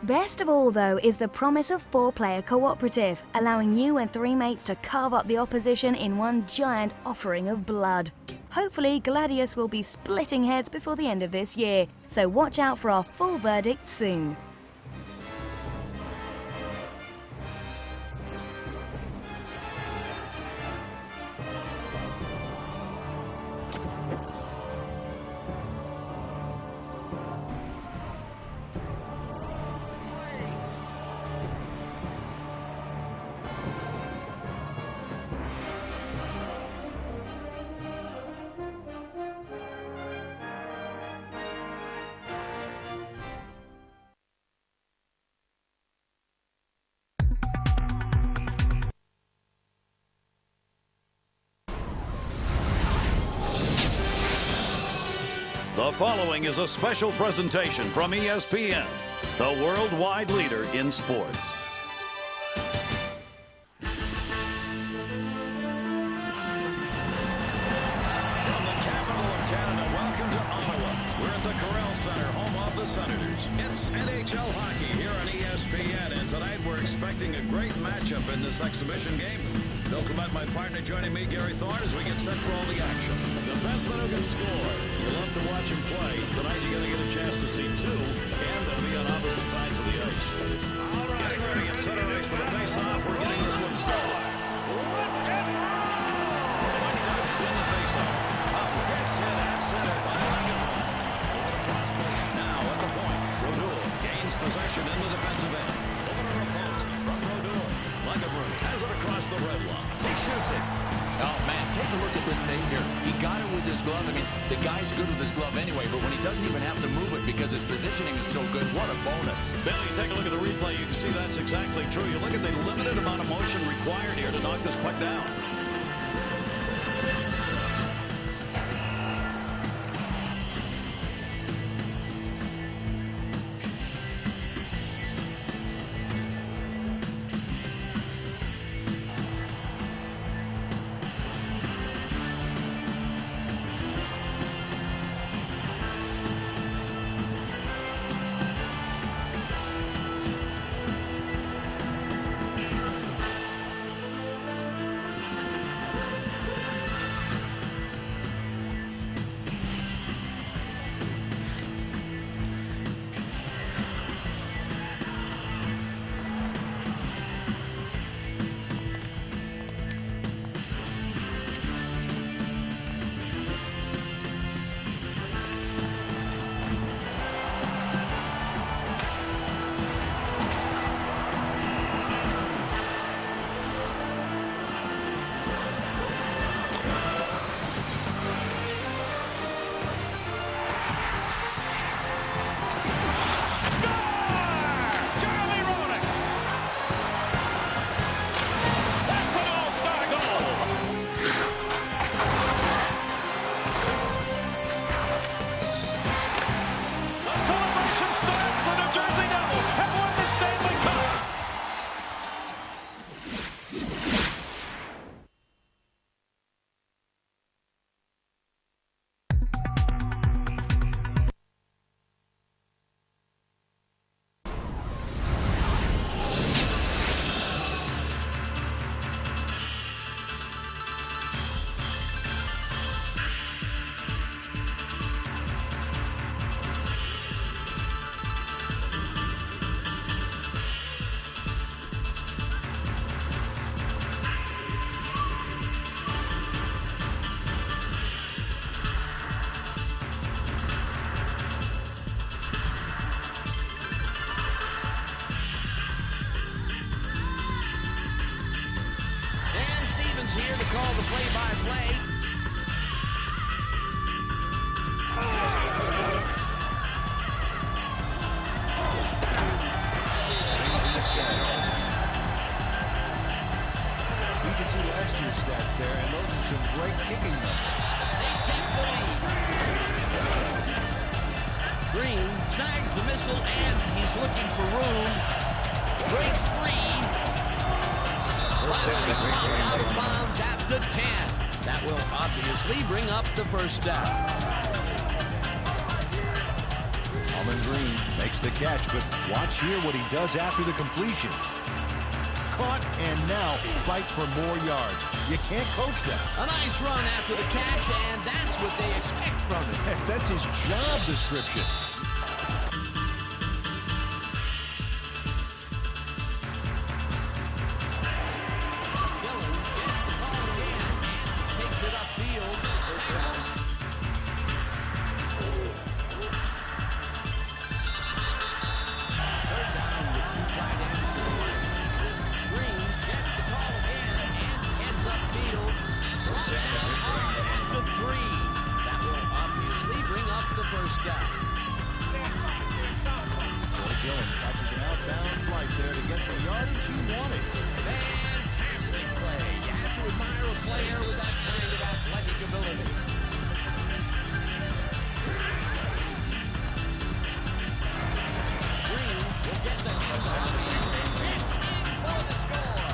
Best of all, though, is the promise of 4-player cooperative, allowing you and 3 mates to carve up the opposition in one giant offering of blood. Hopefully, Gladius will be splitting heads before the end of this year, so watch out for our full verdict soon. The following is a special presentation from ESPN, the worldwide leader in sports. From the capital of Canada, welcome to Ottawa. We're at the Corel Center, home of the Senators. It's NHL hockey here on ESPN, and tonight we're expecting a great matchup in this exhibition game. Bill Clement, my partner, joining me, Gary Thorne, as we get set for all the action. Defenseman who can score. You love to watch him play. Tonight you're going to get a chance to see 2, and they'll be on opposite sides of the ice. All right, getting ready at center ice for the face-off. We're getting this one started. Let's get it! Win the face-off. Up, gets hit at center by Hagenwald. Now at the point, Brodeur gains possession in the defensive end. Over to Rapolsky from Brodeur. Langenbrunn has it across the red line. He shoots it. Oh, man, take a look at this save here. He got it with his glove. I mean, the guy's good with his glove anyway, but when he doesn't even have to move it because his positioning is so good, what a bonus. Billy, take a look at the replay. You can see that's exactly true. You look at the limited amount of motion required here to knock this puck down. snags the missile, and he's looking for room. Breaks free. Finally popped out of bounds at the 10. That will obviously bring up the first down. Almond Green makes the catch, but watch here what he does after the completion. Caught and now fight for more yards. You can't coach that. A nice run after the catch, and that's what they expect from him. Heck, that's his job description. Dillon gets the ball again and takes it upfield. First down. Third down with two tight ends to the right. Green gets the call again and heads upfield. Brought down at the 3. That will obviously bring up the first down. Troy Dillon catches an outbound flight there to get the yardage he wanted. Fantastic play. You have to admire a player with that kind of athletic ability. Green will get the handoff and gets in for the score.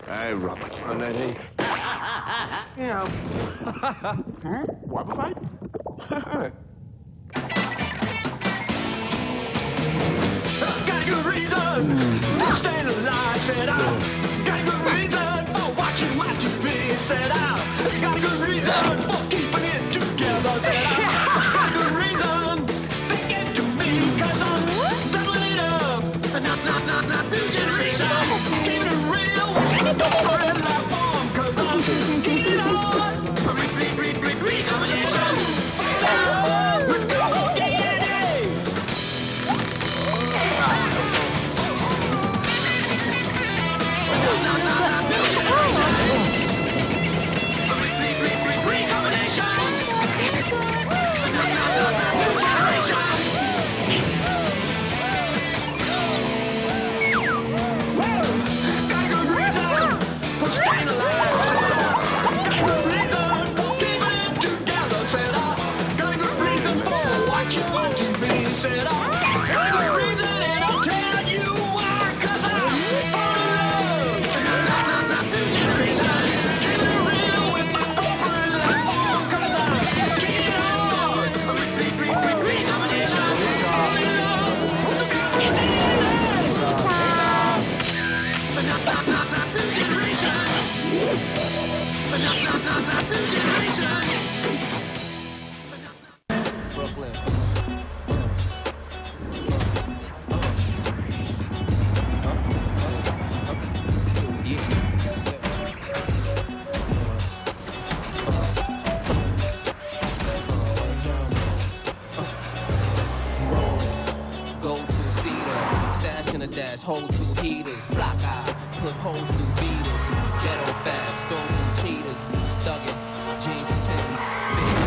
Hey, Robert. Oh, no, hey. Yeah. Huh? Wobble fight? Got a good reason for staying alive, said I. Got a good reason for watching my TV, said I. Got a good reason for keeping it together, said I. Got a good reason, think it to me, cause I'm doubling it up. Not losing say so. Keeping it real, don't worry about form, cause I'm keeping it on. Read. Brooklyn. Go to Cedar, stash in a dash, hold two heaters, block eye, put holes through beaters, ghetto fast, go through cheaters, thuggin', jeans and tins, big,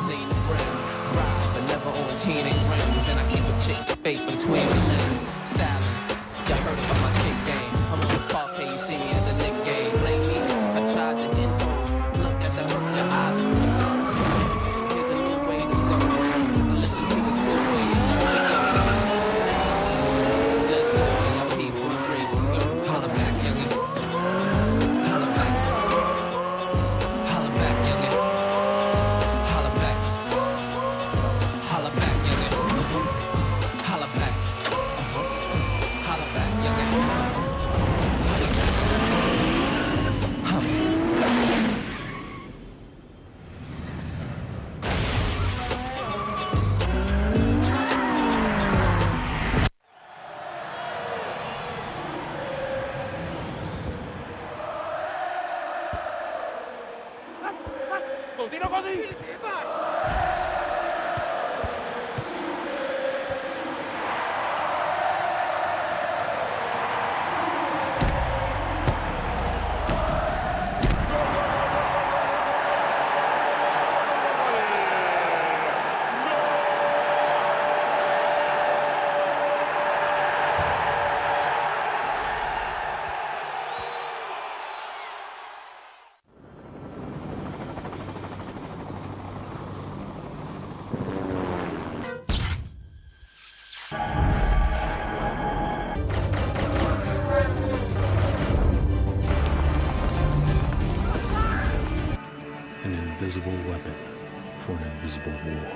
lean the friend, ride, but never on teenage rims, and I keep a chick face between the limbs, styling, y'all heard about my chick game, I'm on the parquet, you see me as a Nick game, blame me, I tried to hit those, look at the hurt, your eyes is flip up, here's a new way to go, listen to the two-way, you learn to go. Holla back, youngin'. Holla back. Holla back, youngin'. Holla back. Holla back, youngin'. Holla back. Holla back, youngin'. Continua così! An invisible weapon for an invisible war.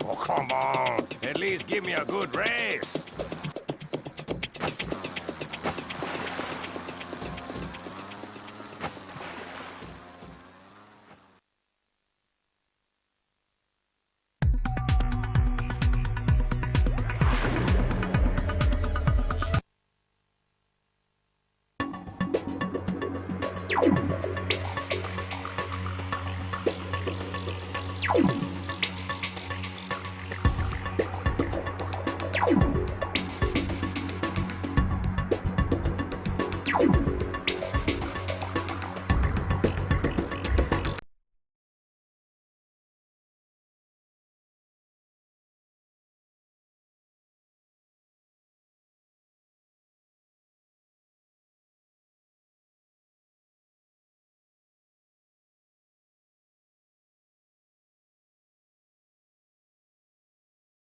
Oh, come on. At least give me a good race. You